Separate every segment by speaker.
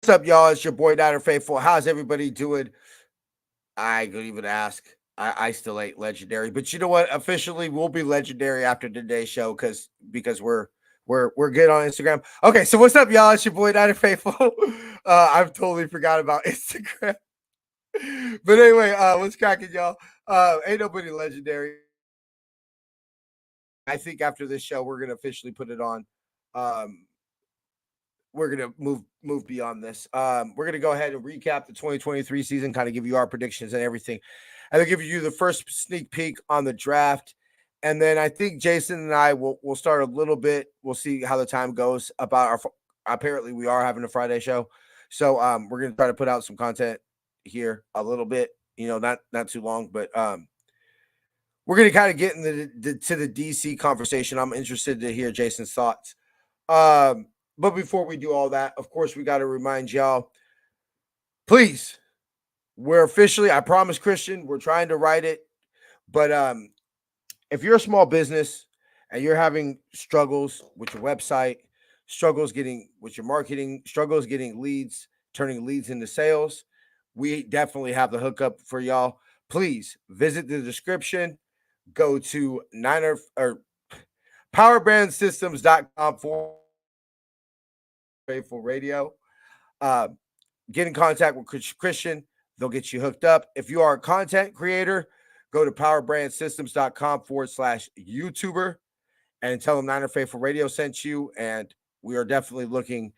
Speaker 1: What's up, y'all? It's your boy Niner Faithful. How's everybody doing? I could even ask. I still ain't legendary, but you know what? Officially, we'll be legendary after today's show because we're good on Instagram. Okay, so what's up, y'all? It's your boy Niner Faithful. I've totally forgot about Instagram, but anyway, what's cracking, y'all? Ain't nobody legendary. I think after this show, we're gonna officially put it on. Um, we're gonna move beyond this. We're gonna go ahead and recap the 2023 season, kind of give you our predictions and everything, and then give you the first sneak peek on the draft. And then I think Jason and I will start a little bit. We'll see how the time goes about our. Apparently, we are having a Friday show, so we're gonna try to put out some content here a little bit. You know, not too long, but we're gonna kind of get into to the DC conversation. I'm interested to hear Jason's thoughts. But before we do all that, of course, we got to remind y'all, please, we're officially, I promise, Christian, we're trying to write it. But if you're a small business and you're having struggles with your website, struggles getting with your marketing, struggles getting leads, turning leads into sales, we definitely have the hookup for y'all. Please visit the description, go to Niner or powerbrandsystems.com for Faithful Radio. Get in contact with Christian. They'll get you hooked up. If you are a content creator, go to powerbrandsystems.com/YouTuber and tell them Niner Faithful Radio sent you. And we are definitely looking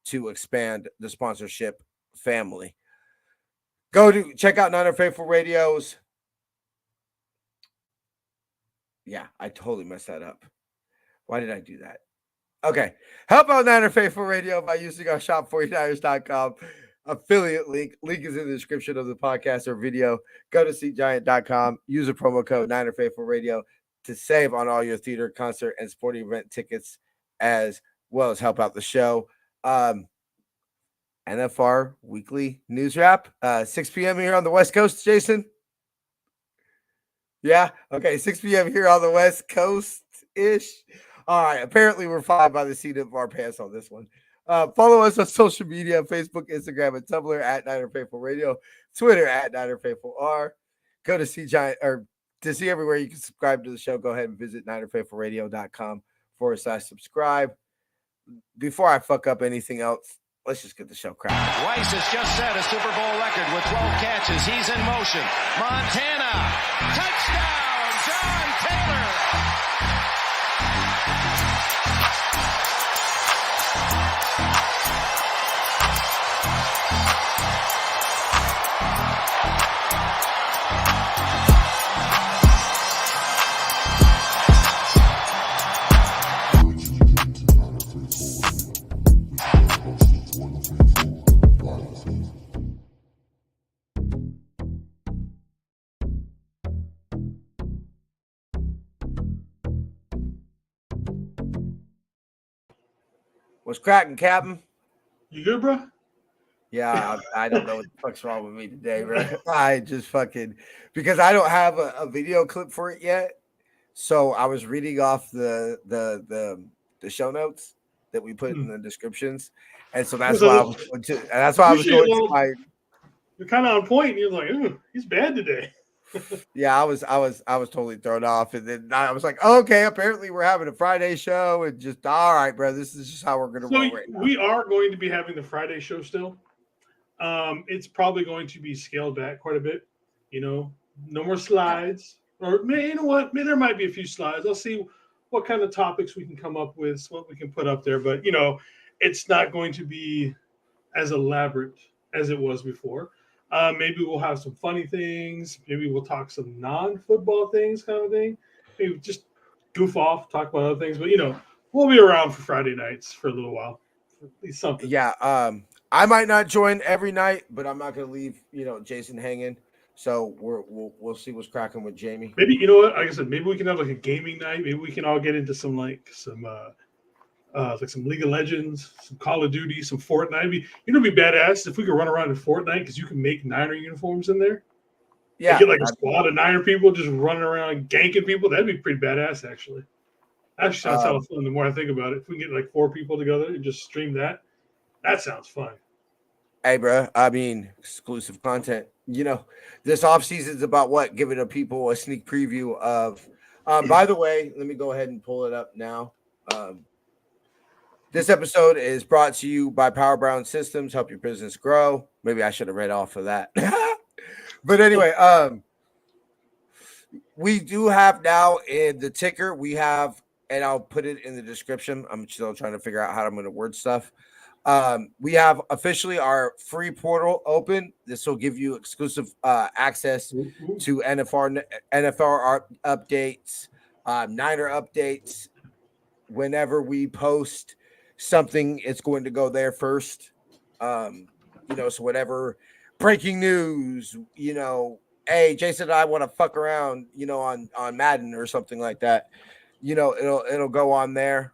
Speaker 1: to expand the sponsorship family. Go to check out Niner Faithful Radio's. Yeah, I totally messed that up. Why did I do that? Okay. Help out Niner Faithful Radio by using our shop49ers.com affiliate link. Link is in the description of the podcast or video. Go to SeatGiant.com. Use a promo code Niner Faithful Radio to save on all your theater, concert, and sporting event tickets, as well as help out the show. NFR Weekly News Wrap, 6 p.m. here on the West Coast, Jason. Yeah. Okay. 6 p.m. here on the West Coast-ish. All right. Apparently, we're fine by the seat of our pants on this one. Follow us on social media, Facebook, Instagram, and Tumblr at Niner Faithful Radio, Twitter at Niner Faithful R. Go to see Giant or to see everywhere you can subscribe to the show. Go ahead and visit NinerFaithfulRadio.com/subscribe. Before I fuck up anything else, let's just get the show cracking.
Speaker 2: Weiss has just set a Super Bowl record with 12 catches. He's in motion. Montana, touchdown, John Taylor.
Speaker 1: What's cracking, Captain?
Speaker 3: You good, bro?
Speaker 1: Yeah, I don't know what the fuck's wrong with me today, bro. I just fucking because I don't have a video clip for it yet. So I was reading off the show notes that we put in the descriptions, and so that's why I was going to. That's why I was going to my.
Speaker 3: You're kind of on point. And you're like, ooh, he's bad today.
Speaker 1: Yeah, I was totally thrown off, and then I was like, okay, apparently we're having a Friday show, and just all right, bro. This is just how we're gonna roll right now.
Speaker 3: We are going to be having the Friday show still. It's probably going to be scaled back quite a bit. You know, no more slides, or you know what? Maybe there might be a few slides. I'll see what kind of topics we can come up with, what we can put up there. But you know, it's not going to be as elaborate as it was before. Maybe we'll have some funny things. Maybe we'll talk some non-football things, kind of thing. Maybe just goof off, talk about other things. But you know, we'll be around for Friday nights for a little while, for at least something.
Speaker 1: Yeah. I might not join every night, but I'm not gonna leave Jason hanging. So we'll see what's cracking with Jamie.
Speaker 3: Maybe you know what? Like I said, maybe we can have like a gaming night. Maybe we can all get into some like some League of Legends, some Call of Duty, some Fortnite. It'd be badass if we could run around in Fortnite because you can make Niner uniforms in there. Yeah, get like a squad of Niner people just running around ganking people. That'd be pretty badass, actually. Actually, sounds hella fun. The more I think about it, if we can get like 4 people together and just stream that, that sounds fun.
Speaker 1: Hey, bro. I mean, exclusive content. This offseason is about what? Giving the people a sneak preview of. By the way, let me go ahead and pull it up now. This episode is brought to you by Power Brown Systems. Help your business grow. Maybe I should have read off of that. But anyway, we do have now in the ticker, we have, and I'll put it in the description. I'm still trying to figure out how I'm going to word stuff. We have officially our free portal open. This will give you exclusive access to NFL updates, Niner updates. Whenever we post something, it's going to go there first. So whatever breaking news, hey, Jason and I want to fuck around, on Madden or something like that. It'll go on there.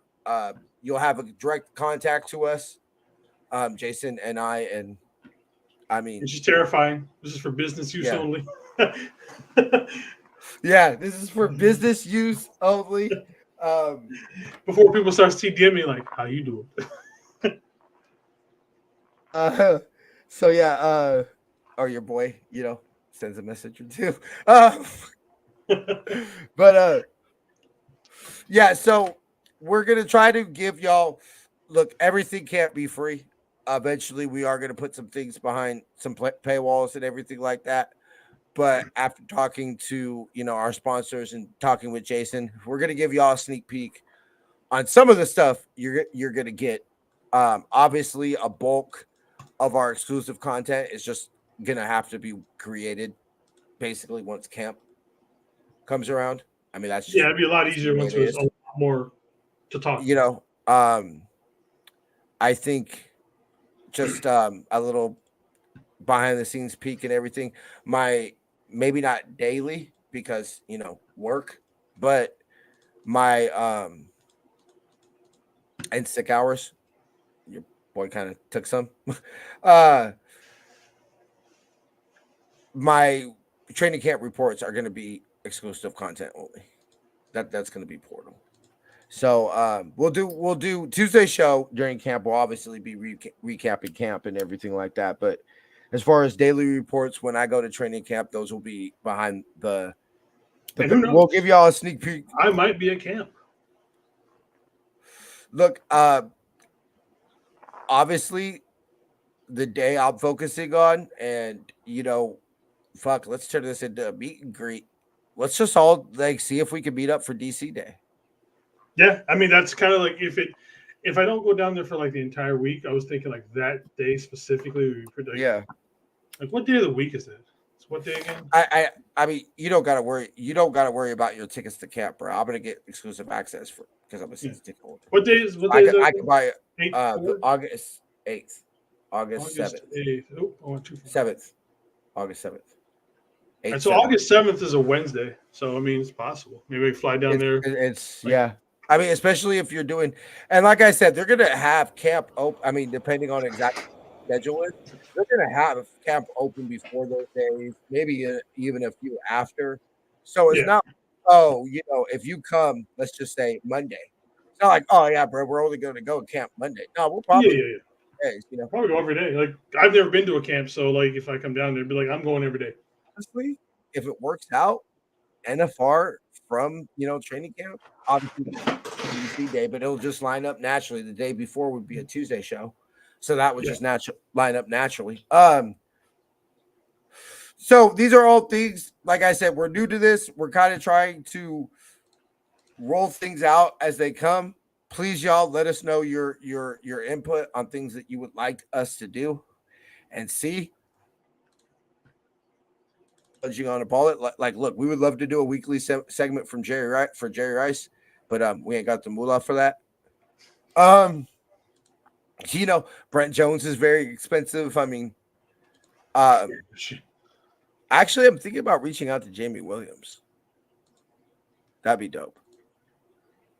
Speaker 1: You'll have a direct contact to us. Jason and I, and I mean,
Speaker 3: it's just terrifying. This is for business use only.
Speaker 1: Yeah, this is for business use only.
Speaker 3: Before people start CDMing me, like, how you doing?
Speaker 1: Or your boy, sends a message or two. So we're gonna try to give y'all. Look, everything can't be free. Eventually, we are going to put some things behind some paywalls and everything like that. But after talking to, our sponsors and talking with Jason, we're going to give y'all a sneak peek on some of the stuff you're going to get. Obviously, a bulk of our exclusive content is just going to have to be created basically once camp comes around. I mean, that's just,
Speaker 3: it'd be a lot easier once there's a lot more to talk.
Speaker 1: I think just a little behind the scenes peek and everything. Maybe not daily because work, but my and sick hours. Your boy kind of took some. My training camp reports are going to be exclusive content only. That's going to be portal. So we'll do Tuesday show during camp. We'll obviously be recapping camp and everything like that. But as far as daily reports, when I go to training camp, those will be behind the we'll give y'all a sneak peek.
Speaker 3: I might be at camp.
Speaker 1: Look, obviously, the day I'm focusing on, and let's turn this into a meet and greet. Let's just all see if we can meet up for DC Day.
Speaker 3: Yeah, I mean that's kind of like if I don't go down there for like the entire week, I was thinking like that day specifically would be pretty.
Speaker 1: Yeah.
Speaker 3: Like what day of the week is that? It's what day again?
Speaker 1: I mean you don't gotta worry. You don't gotta worry about your tickets to camp, bro. I'm gonna get exclusive access because I'm a season ticket holder.
Speaker 3: What day is?
Speaker 1: I can buy it August 8th, August 7th, 7th, August 7th.
Speaker 3: And so August 7th is a Wednesday, so I mean it's possible. Maybe we fly down there.
Speaker 1: It's I mean, especially if you're doing, and like I said, they're gonna have camp open. I mean, depending on exact schedule, they're gonna have camp open before those days, maybe even a few after. So it's not, if you come, let's just say Monday. It's not like, oh yeah, bro, we're only going to go to camp Monday. No, we'll probably days,
Speaker 3: probably go every day. Like I've never been to a camp, so like if I come down there, be like, I'm going every day.
Speaker 1: Honestly, if it works out, NFR from training camp, obviously DC day, but it'll just line up naturally. The day before would be a Tuesday show, so that would just line up naturally. So these are all things. Like I said, we're new to this. We're kind of trying to roll things out as they come. Please, y'all, let us know your input on things that you would like us to do and see. On a bullet, like, look, we would love to do a weekly segment from Jerry Rice, but we ain't got the moolah for that. Brent Jones is very expensive. I mean, actually, I'm thinking about reaching out to Jamie Williams. That'd be dope.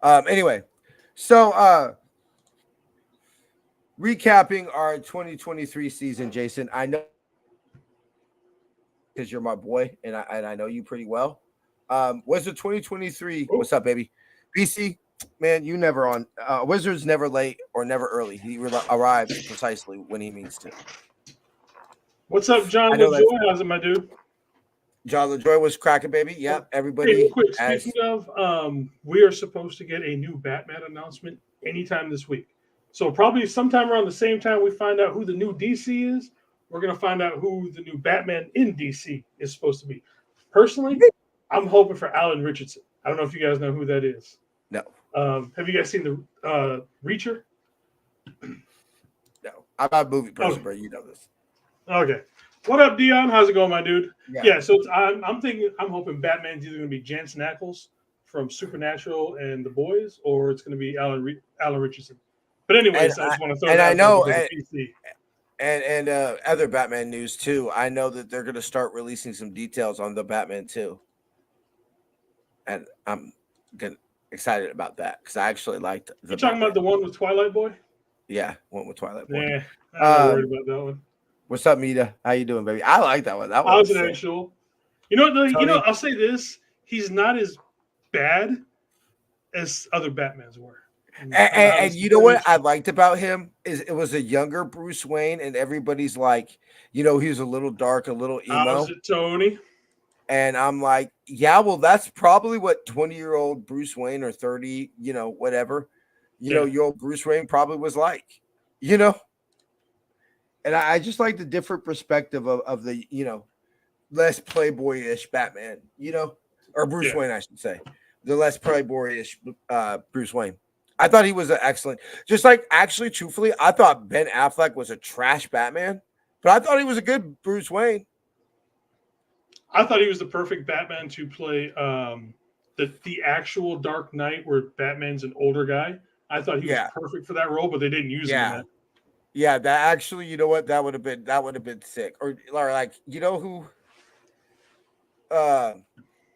Speaker 1: Anyway, so recapping our 2023 season, Jason, I know because you're my boy and I know you pretty well. Wizard 2023. What's up, baby? BC, man, you never on. Wizard's never late or never early. He arrives precisely when he means to.
Speaker 3: What's up, John
Speaker 1: I know that's
Speaker 3: LaJoy? How's it, my dude?
Speaker 1: John LaJoy was cracking, baby. Yep,
Speaker 3: Hey,
Speaker 1: everybody.
Speaker 3: real quick.
Speaker 1: As
Speaker 3: Speaking of, we are supposed to get a new Batman announcement anytime this week. So probably sometime around the same time we find out who the new DC is, we're gonna find out who the new Batman in DC is supposed to be. Personally, I'm hoping for Alan Richardson. I don't know if you guys know who that is.
Speaker 1: no,
Speaker 3: Have you guys seen the Reacher?
Speaker 1: no, I'm not a movie person,
Speaker 3: Okay.
Speaker 1: bro. You know this.
Speaker 3: Okay. What up, Dion? How's it going, my dude?
Speaker 1: Yeah.
Speaker 3: Yeah, so I'm hoping Batman's either going to be Jensen Ackles from Supernatural and The Boys, or it's going to be Alan Richardson. But anyways, I just want to throw that out there because of PC.
Speaker 1: And other Batman news too. I know that they're going to start releasing some details on the Batman too, and I'm excited about that because I actually liked the.
Speaker 3: You talking about the one with Twilight Boy?
Speaker 1: Yeah, one with Twilight Boy.
Speaker 3: Yeah, I'm not worried about that one.
Speaker 1: What's up, Mita? How you doing, baby? I like that one. That one
Speaker 3: How's
Speaker 1: was
Speaker 3: it
Speaker 1: sick.
Speaker 3: actual? You know,
Speaker 1: Tony?
Speaker 3: I'll say this: he's not as bad as other Batmans were.
Speaker 1: And you know what I liked about him is it was a younger Bruce Wayne, and everybody's like, he was a little dark, a little emo.
Speaker 3: How's it, Tony?
Speaker 1: And I'm like, yeah, well, that's probably what 20-year-old Bruce Wayne or 30, whatever, your old Bruce Wayne probably was like, And I just like the different perspective of the, less playboy-ish Batman, or Bruce Wayne, I should say. The less playboy-ish Bruce Wayne. I thought he was an excellent. Just like, actually, truthfully, I thought Ben Affleck was a trash Batman, but I thought he was a good Bruce Wayne.
Speaker 3: I thought he was the perfect Batman to play the actual Dark Knight, where Batman's an older guy. I thought he was perfect for that role, but they didn't use him in that.
Speaker 1: Yeah, that actually, you know what? That would have been sick. Or like, who?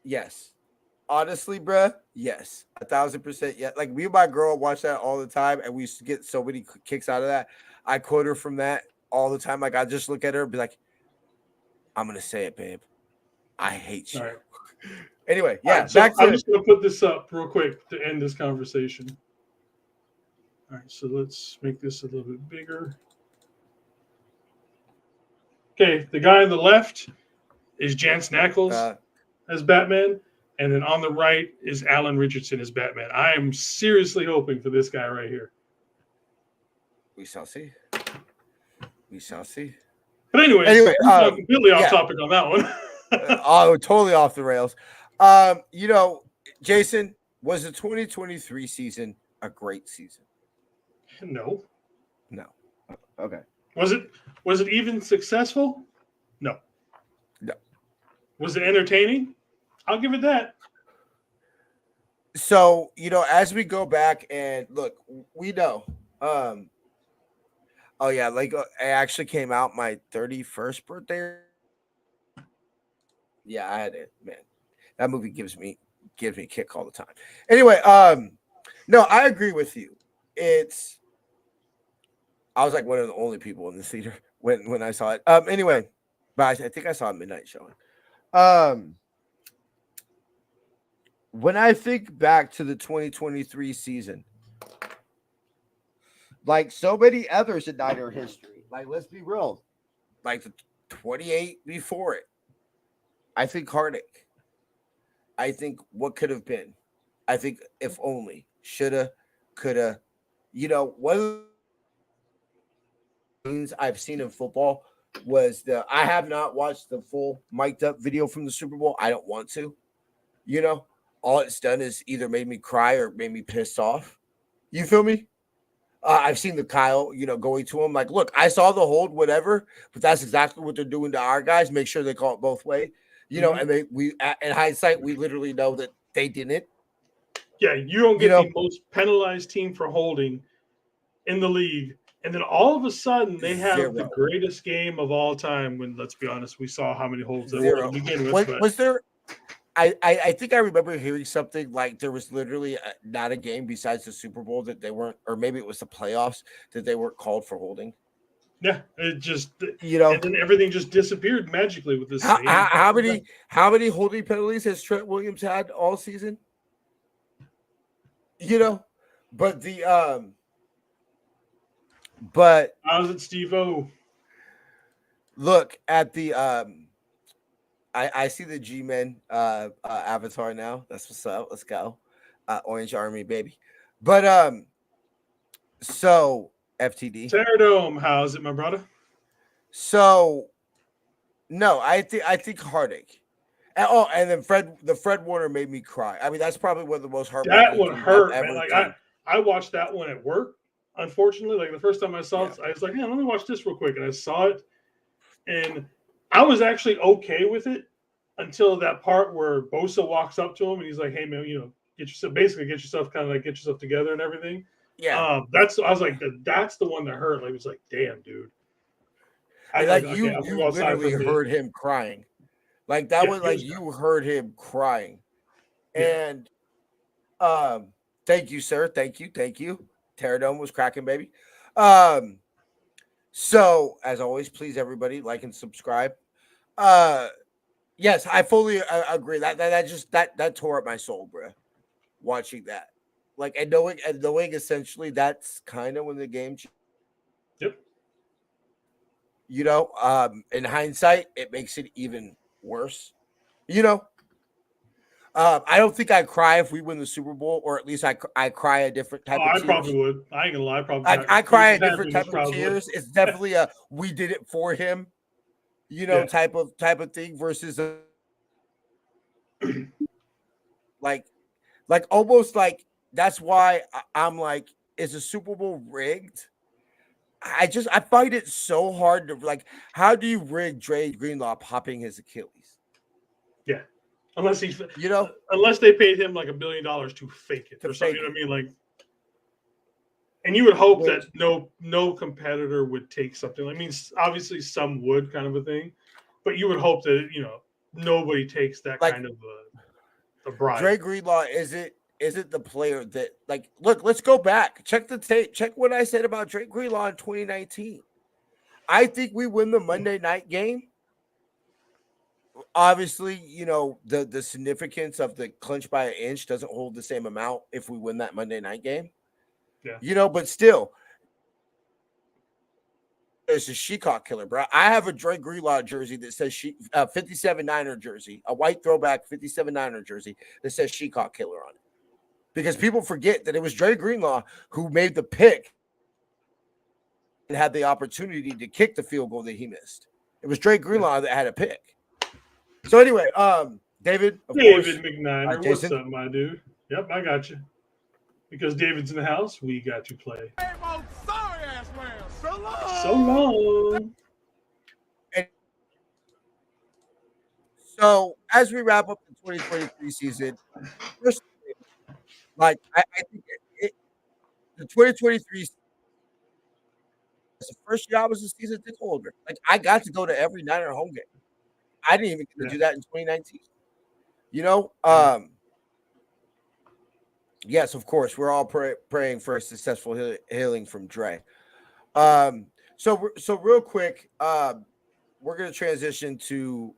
Speaker 1: Yes. Honestly, bruh, yes, 1,000%. Yeah, like me and my girl watch that all the time, and we used to get so many kicks out of that. I quote her from that all the time. Like I just look at her and be like, "I'm gonna say it, babe. I hate you."
Speaker 3: All right.
Speaker 1: Anyway, yeah.
Speaker 3: Right, so I'm just gonna put this up real quick to end this conversation. All right, so let's make this a little bit bigger. Okay, the guy on the left is Jensen Ackles as Batman. And then on the right is Alan Richardson as Batman. I am seriously hoping for this guy right here.
Speaker 1: We shall see. We shall see.
Speaker 3: But anyway, completely off topic on that one.
Speaker 1: Totally off the rails. Jason, was the 2023 season a great season?
Speaker 3: No.
Speaker 1: Okay.
Speaker 3: Was it even successful? No. Was it entertaining? I'll give it that.
Speaker 1: So, as we go back and look, we know. It actually came out my 31st birthday. Yeah, I had it, man. That movie gives me a kick all the time. Anyway, no, I agree with you. I was like one of the only people in the theater when I saw it. Anyway, but I think I saw a midnight showing. When I think back to the 2023 season, like so many others in Niner history, like let's be real, like the 28 before it, I think heartache. I think what could have been. I think if only, shoulda, coulda. One of the things I've seen in football was I have not watched the full mic'd up video from the Super Bowl. I don't want to, all it's done is either made me cry or made me pissed off. You feel me? I've seen the Kyle, going to him like, look, I saw the hold, whatever, but that's exactly what they're doing to our guys. Make sure they call it both ways, and in hindsight, we literally know that they didn't.
Speaker 3: Yeah, you don't get the most penalized team for holding in the league. And then all of a sudden they have the greatest game of all time when, let's be honest, we saw how many holds there were to begin with.
Speaker 1: Was there I think I remember hearing something like there was literally not a game besides the Super Bowl that they weren't, or maybe it was the playoffs that they weren't called for holding.
Speaker 3: Yeah, it just and then everything just disappeared magically with this.
Speaker 1: How many holding penalties has Trent Williams had all season? But
Speaker 3: how's it, Steve-O?
Speaker 1: look at the I see the G-Men avatar now. That's what's up. Let's go. Orange Army, baby. But so FTD.
Speaker 3: Terradome, how's it, my brother?
Speaker 1: So no, I think heartache. And then Fred Warner made me cry. I mean, that's probably one of the most heartbreaking
Speaker 3: That one
Speaker 1: things
Speaker 3: hurt,
Speaker 1: I've
Speaker 3: man.
Speaker 1: ever
Speaker 3: Like
Speaker 1: seen.
Speaker 3: I watched that one at work. Unfortunately, like the first time I saw it,
Speaker 1: Yeah.
Speaker 3: I was like, "Yeah, let me watch this real quick," and I saw it, and I was actually okay with it until that part where Bosa walks up to him and he's like, "Hey, man, get yourself get yourself together and everything."
Speaker 1: Yeah.
Speaker 3: I was like, that's the one that hurt. Like, it was like, damn, dude. I
Speaker 1: And
Speaker 3: was like,
Speaker 1: like
Speaker 3: okay,
Speaker 1: you
Speaker 3: I'm gonna
Speaker 1: you
Speaker 3: go outside for
Speaker 1: literally
Speaker 3: a bit.
Speaker 1: heard him crying. Like that
Speaker 3: Yeah,
Speaker 1: was
Speaker 3: he
Speaker 1: like
Speaker 3: was
Speaker 1: you heard him crying.
Speaker 3: Yeah.
Speaker 1: And thank you, sir. Thank you. Terradome was cracking, baby. So as always, please everybody like and subscribe. Yes, I fully agree. That tore up my soul, bro. Watching that. Like and knowing essentially that's kind of when the game
Speaker 3: Yep.
Speaker 1: in hindsight, it makes it even worse. I don't think I'd cry if we win the Super Bowl, or at least I cry a different
Speaker 3: Oh,
Speaker 1: type of
Speaker 3: I
Speaker 1: tears.
Speaker 3: probably would. I ain't gonna lie. I probably
Speaker 1: I cry a
Speaker 3: if it
Speaker 1: different
Speaker 3: happened,
Speaker 1: type
Speaker 3: it's
Speaker 1: of
Speaker 3: probably would.
Speaker 1: tears. It's definitely a we did it for him,
Speaker 3: Yeah.
Speaker 1: type of thing versus like almost like that's why I'm like, is the Super Bowl rigged? I find it so hard to like. How do you rig Dre Greenlaw popping his Achilles?
Speaker 3: Yeah. Unless he's
Speaker 1: You
Speaker 3: unless they paid him like $1 billion to fake it
Speaker 1: to
Speaker 3: or something.
Speaker 1: fake
Speaker 3: You know
Speaker 1: it.
Speaker 3: what I mean? Like, and you would hope
Speaker 1: Which-
Speaker 3: that no competitor would take something. I mean, obviously some would, kind of a thing, but you would hope that nobody takes that
Speaker 1: Like-
Speaker 3: kind of a bribe.
Speaker 1: Dre Greenlaw isn't the player that like look, let's go back. Check the tape. Check what I said about Dre Greenlaw in 2019. I think we win the Monday night game. Obviously, the significance of the clinch by an inch doesn't hold the same amount if we win that Monday night game.
Speaker 3: Yeah.
Speaker 1: But still, it's a Sheacock killer, bro. I have a Dre Greenlaw jersey that says 57 Niner jersey, a white throwback 57 Niner jersey that says Sheacock killer on it. Because people forget that it was Dre Greenlaw who made the pick and had the opportunity to kick the field goal that he missed. It was Dre Greenlaw that had a pick. So anyway, David
Speaker 3: McNiner, what's
Speaker 1: Jason?
Speaker 3: up, my dude? Yep, I got you. Because David's in the house, we got to play. So long.
Speaker 1: So as we wrap up the 2023 season, first, like I think the 2023 the first year I was a season ticket holder. Like I got to go to every Niner home game. I didn't even get to do that in 2019. Yes, of course, we're all praying for a successful healing from Dre. So real quick, we're gonna transition to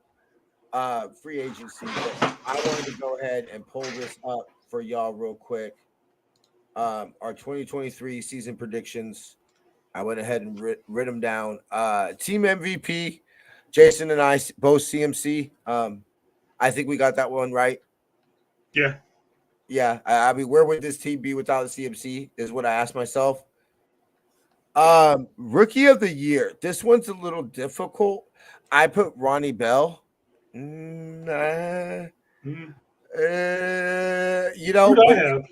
Speaker 1: free agency. But I wanted to go ahead and pull this up for y'all real quick. Our 2023 season predictions. I went ahead and writ them down. Team MVP, Jason and I both CMC. I think we got that one right.
Speaker 3: Yeah.
Speaker 1: Yeah. I mean, where would this team be without the CMC is what I asked myself. Rookie of the year. This one's a little difficult. I put Ronnie Bell.
Speaker 3: Who do I have?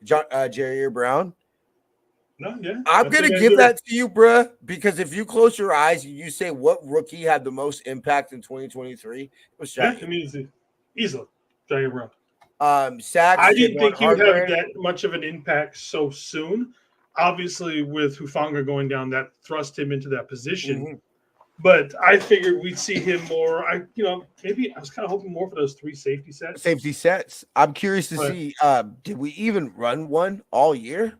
Speaker 1: Jair Brown.
Speaker 3: No, yeah.
Speaker 1: I'm going to give that to you, bruh, because if you close your eyes and you say what rookie had the most impact in 2023, it was
Speaker 3: Yeah,
Speaker 1: Jair.
Speaker 3: it means easily Jair Brown.
Speaker 1: Sacks.
Speaker 3: I didn't think he would have
Speaker 1: Hargrave.
Speaker 3: that much of an impact so soon. Obviously, with Hufanga going down, that thrust him into that position.
Speaker 1: Mhm.
Speaker 3: But I figured we'd see him more. Maybe I was kind of hoping more for those 3 safety sets.
Speaker 1: Safety sets. I'm curious to
Speaker 3: But-
Speaker 1: see. Did we even run one all year?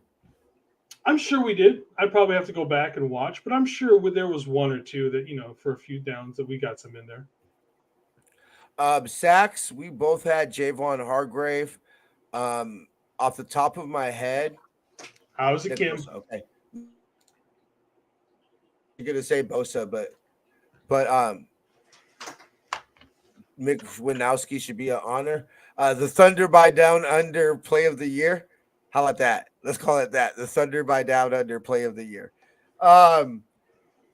Speaker 3: I'm sure we did. I'd probably have to go back and watch, but I'm sure there was 1 or 2 that, for a few downs that we got some in there.
Speaker 1: Sacks, we both had Javon Hargrave. Off the top of my head,
Speaker 3: How's it, Kim?
Speaker 1: Bosa, okay. You're gonna say Bosa, but but Mick Winowski should be an honor. The Thunder by Down Under Play of the Year. How about that? Let's call it that. The Thunder by Down Under Play of the Year.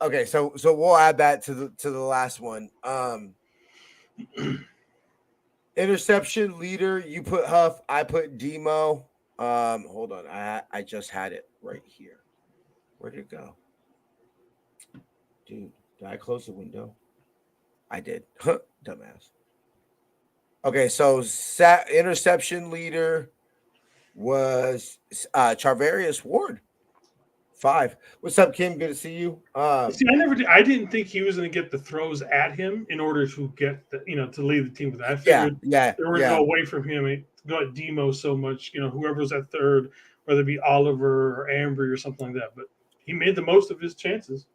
Speaker 1: Okay, so we'll add that to the last one. Interception leader, you put Huff, I put Demo. Hold on, I just had it right here. Where'd it go? Dude, did I close the window? I did. Dumbass. Okay, so interception leader was Charvarius Ward. 5. What's up, Kim? Good to see you.
Speaker 3: See, I didn't think he was going to get the throws at him in order to get to lead the team with that. I figured they were going to go away from him, go at Demo so much, whoever's at third, whether it be Oliver or Ambry or something like that. But he made the most of his chances.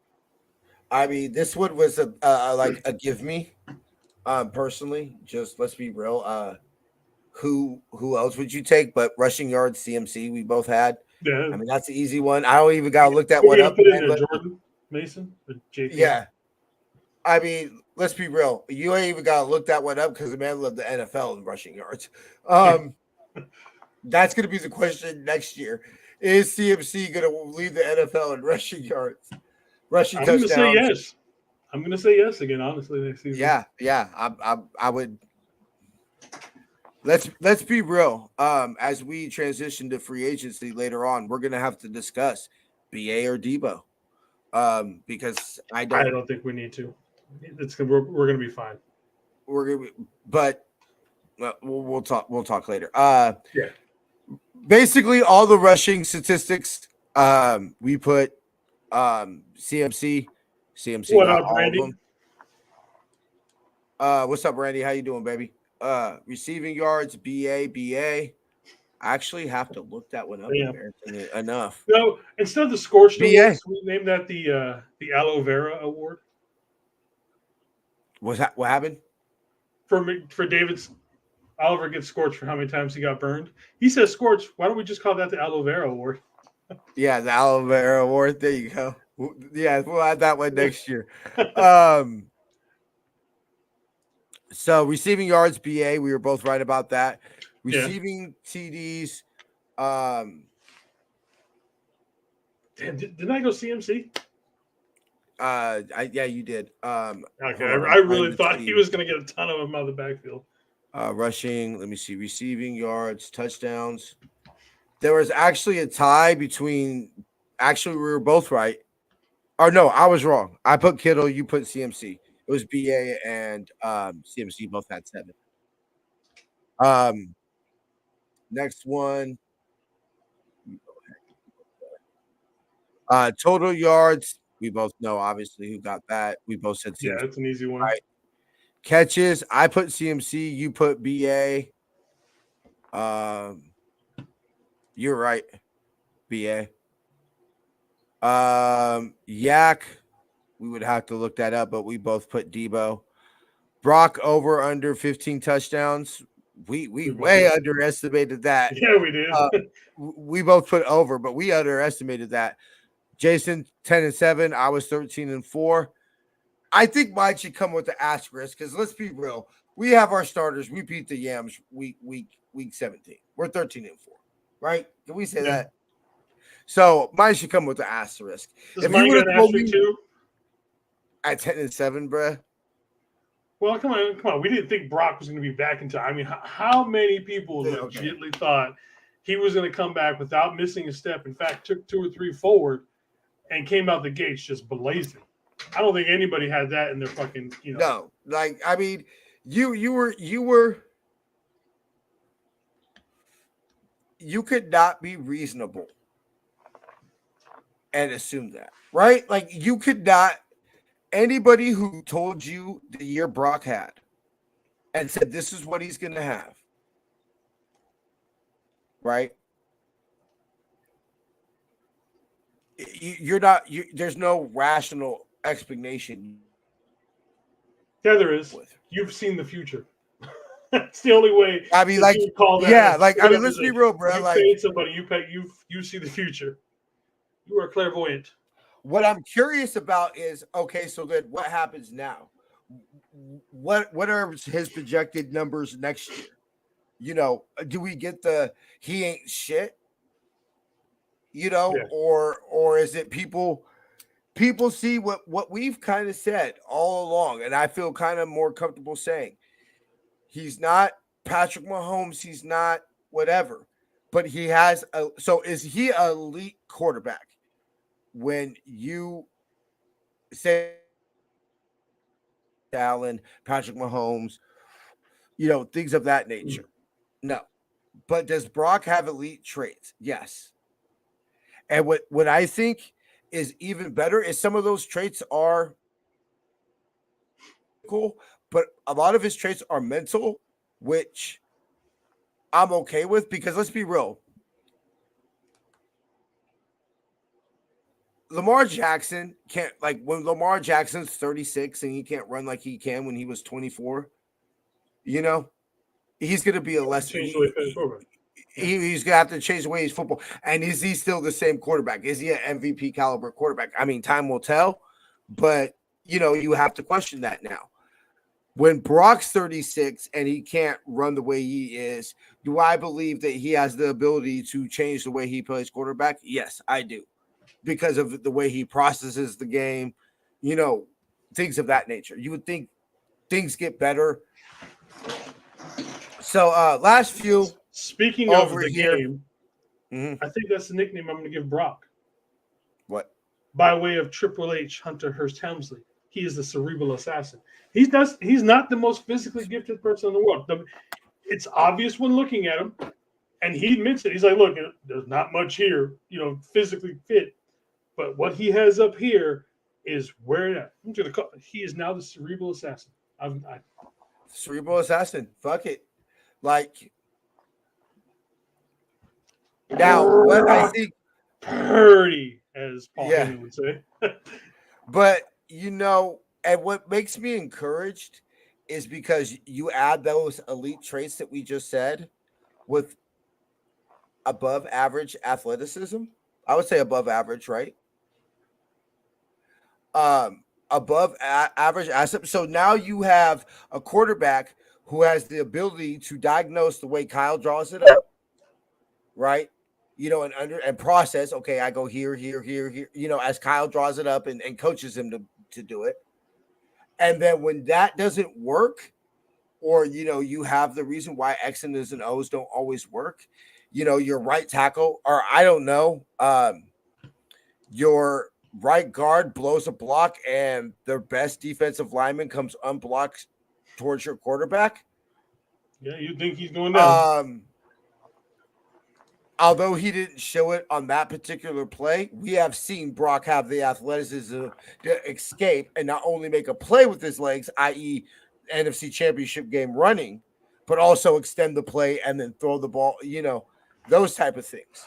Speaker 1: I mean, this one was a give me. Personally, just let's be real. Who else would you take? But rushing yards, CMC, we both had.
Speaker 3: Yeah,
Speaker 1: I mean that's the easy one. I don't even gotta look that one up.
Speaker 3: Put in there, Jordan Mason, or JK.
Speaker 1: Yeah, I mean, let's be real. You ain't even gotta look that one up because the man led the NFL in rushing yards. That's gonna be the question next year. Is CMC gonna lead the NFL in rushing yards, rushing touchdowns?
Speaker 3: I'm gonna say yes. I'm gonna say yes again. Honestly, next season.
Speaker 1: Yeah. I would. Let's be real. As we transition to free agency later on, we're gonna have to discuss BA or Debo. Because I don't
Speaker 3: think we need to. We're gonna be fine.
Speaker 1: But we'll talk later.
Speaker 3: Yeah.
Speaker 1: Basically, all the rushing statistics. We put CMC.
Speaker 3: What up, Randy?
Speaker 1: What's up, Randy? How you doing, baby? Receiving yards, BA. I actually have to look that one up.
Speaker 3: Yeah.
Speaker 1: Enough.
Speaker 3: No, instead of the Scorched
Speaker 1: BA.
Speaker 3: Awards, we named that the Aloe Vera Award.
Speaker 1: What happened?
Speaker 3: For David's Oliver gets scorched for how many times he got burned. He says scorched. Why don't we just call that the Aloe Vera Award?
Speaker 1: Yeah, the Aloe Vera Award. There you go. Yeah, we'll add that one next year. So receiving yards, BA, we were both right about that. Receiving TDs.
Speaker 3: Damn, didn't I go CMC?
Speaker 1: Yeah, you did.
Speaker 3: Okay, I really thought he was going to get a ton of them out of the backfield.
Speaker 1: Rushing, let me see, receiving yards, touchdowns. There was actually a tie between. Actually, we were both right. Or no, I was wrong. I put Kittle, you put CMC. It was BA and CMC both had 7. Next one. Total yards. We both know obviously who got that. We both said CMC.
Speaker 3: Yeah, that's an easy one.
Speaker 1: Right. Catches. I put CMC. You put BA. You're right. BA. Yak. We would have to look that up, but we both put Debo. Brock over under 15 touchdowns. We way underestimated that.
Speaker 3: Yeah, we did.
Speaker 1: We both put over, but we underestimated that. Jason 10-7. I was 13-4. I think mine should come with the asterisk because let's be real. We have our starters. We beat the Yams week 17. We're 13-4, right? Can we say that? So mine should come with the asterisk.
Speaker 3: Does mine get an asterisk too?
Speaker 1: At 10-7, bruh.
Speaker 3: Well, come on. We didn't think Brock was going to be back in time. I mean, how many people legitimately thought he was going to come back without missing a step? In fact, took 2 or 3 forward and came out the gates just blazing. I don't think anybody had that in their fucking,
Speaker 1: No, like I mean, you could not be reasonable and assume that, right? Like you could not. Anybody who told you the year Brock had and said this is what he's going to have, right? There's no rational explanation.
Speaker 3: Yeah, there is. You've seen the future. That's the only way.
Speaker 1: I mean, like, yeah, like, I mean, let's be real, bro.
Speaker 3: You
Speaker 1: like,
Speaker 3: paid somebody, you see the future. You are clairvoyant.
Speaker 1: What I'm curious about is, okay, so then what happens now? What are his projected numbers next year? Do we get the he ain't shit?
Speaker 3: Yeah.
Speaker 1: Or is it people see what we've kind of said all along, and I feel kind of more comfortable saying he's not Patrick Mahomes, he's not whatever, but he has a. So is he an elite quarterback? When you say Allen, Patrick Mahomes, things of that nature. No. But does Brock have elite traits? Yes. And what I think is even better is some of those traits are cool, but a lot of his traits are mental, which I'm okay with because let's be real. Lamar Jackson can't, like, when Lamar Jackson's 36 and he can't run like he can when he was 24, he's going to be a less.
Speaker 3: Change the way he plays
Speaker 1: He's going to have to change the way he's football. And is he still the same quarterback? Is he an MVP caliber quarterback? I mean, time will tell, but, you have to question that now. When Brock's 36 and he can't run the way he is, do I believe that he has the ability to change the way he plays quarterback? Yes, I do. Because of the way he processes the game, things of that nature. You would think things get better. So last few.
Speaker 3: Speaking of the
Speaker 1: here.
Speaker 3: game, I think that's the nickname I'm going to give Brock.
Speaker 1: What?
Speaker 3: By way of Triple H, Hunter Hearst Helmsley. He is the cerebral assassin. He's not the most physically gifted person in the world. It's obvious when looking at him, and he admits it. He's like, look, there's not much here, physically fit. But what he has up here is where I'm going to call. He is now the cerebral assassin.
Speaker 1: Cerebral assassin. Fuck it. Like, now, what I think.
Speaker 3: Purdy, as Paul Heyman would say.
Speaker 1: But, and what makes me encouraged is because you add those elite traits that we just said with above average athleticism. I would say above average, right? Above average asset. So now you have a quarterback who has the ability to diagnose the way Kyle draws it up, right? And process. Okay, I go here. As Kyle draws it up and coaches him to do it. And then when that doesn't work, or you have the reason why X's and O's don't always work, your right tackle, or I don't know, your right guard blows a block and their best defensive lineman comes unblocked towards your quarterback.
Speaker 3: Yeah, you think he's going down.
Speaker 1: Although he didn't show it on that particular play, we have seen Brock have the athleticism to escape and not only make a play with his legs, i.e. NFC Championship game running, but also extend the play and then throw the ball, those type of things.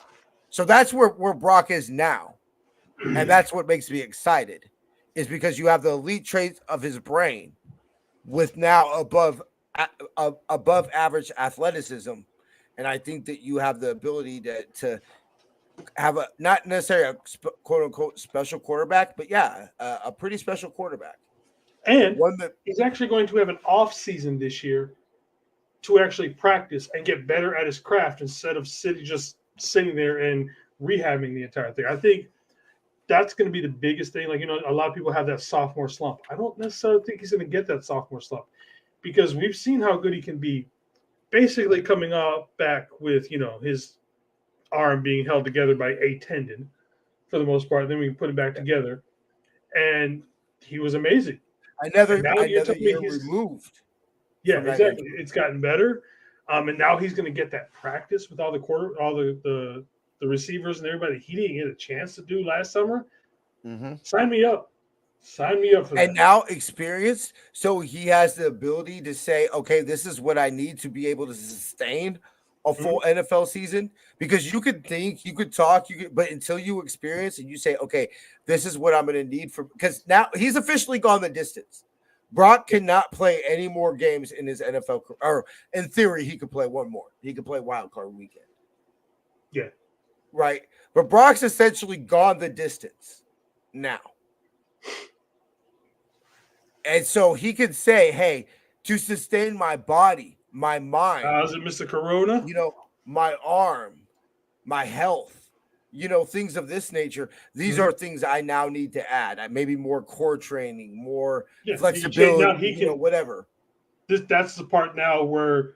Speaker 1: So that's where Brock is now. And that's what makes me excited, is because you have the elite traits of his brain with now above average athleticism. And I think that you have the ability to have not necessarily a quote unquote special quarterback, but a pretty special quarterback.
Speaker 3: And he's actually going to have an off season this year to actually practice and get better at his craft instead of sitting there and rehabbing the entire thing. I think that's going to be the biggest thing. Like, a lot of people have that sophomore slump. I don't necessarily think he's going to get that sophomore slump because we've seen how good he can be basically coming up back with, his arm being held together by a tendon for the most part. Then we can put it back together. And he was amazing.
Speaker 1: Another year removed.
Speaker 3: Yeah, exactly. It's gotten better. And now he's going to get that practice with all the receivers and everybody he didn't get a chance to do last summer.
Speaker 1: Mm-hmm.
Speaker 3: Sign me up for that.
Speaker 1: And now experience, so he has the ability to say, okay, this is what I need to be able to sustain a full NFL season. Because you could think, you could talk, but until you experience and you say, okay, this is what I'm going to need because now he's officially gone the distance. Brock cannot play any more games in his NFL career. Or in theory, he could play one more. He could play wild card weekend.
Speaker 3: Yeah.
Speaker 1: Right. But Brock's essentially gone the distance. now. And so he could say, hey, to sustain my body, my mind,
Speaker 3: Is it Mr. Corona?
Speaker 1: My arm, my health, things of this nature. These are things I now need to add. Maybe more core training, more flexibility, whatever.
Speaker 3: That's the part now where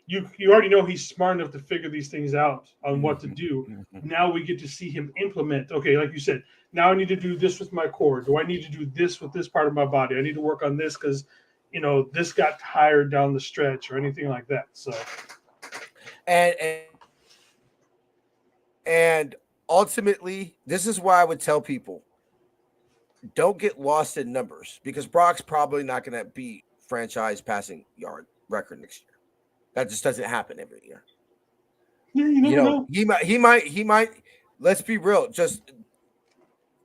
Speaker 3: you already know he's smart enough to figure these things out on what to do. Now we get to see him implement. Okay, like you said, now I need to do this with my core. Do I need to do this with this part of my body? I need to work on this because, this got tired down the stretch or anything like that. So,
Speaker 1: and ultimately, this is why I would tell people, don't get lost in numbers because Brock's probably not going to beat franchise passing yard record next year. That just doesn't happen every year.
Speaker 3: Yeah, you never know.
Speaker 1: He might. Let's be real. Just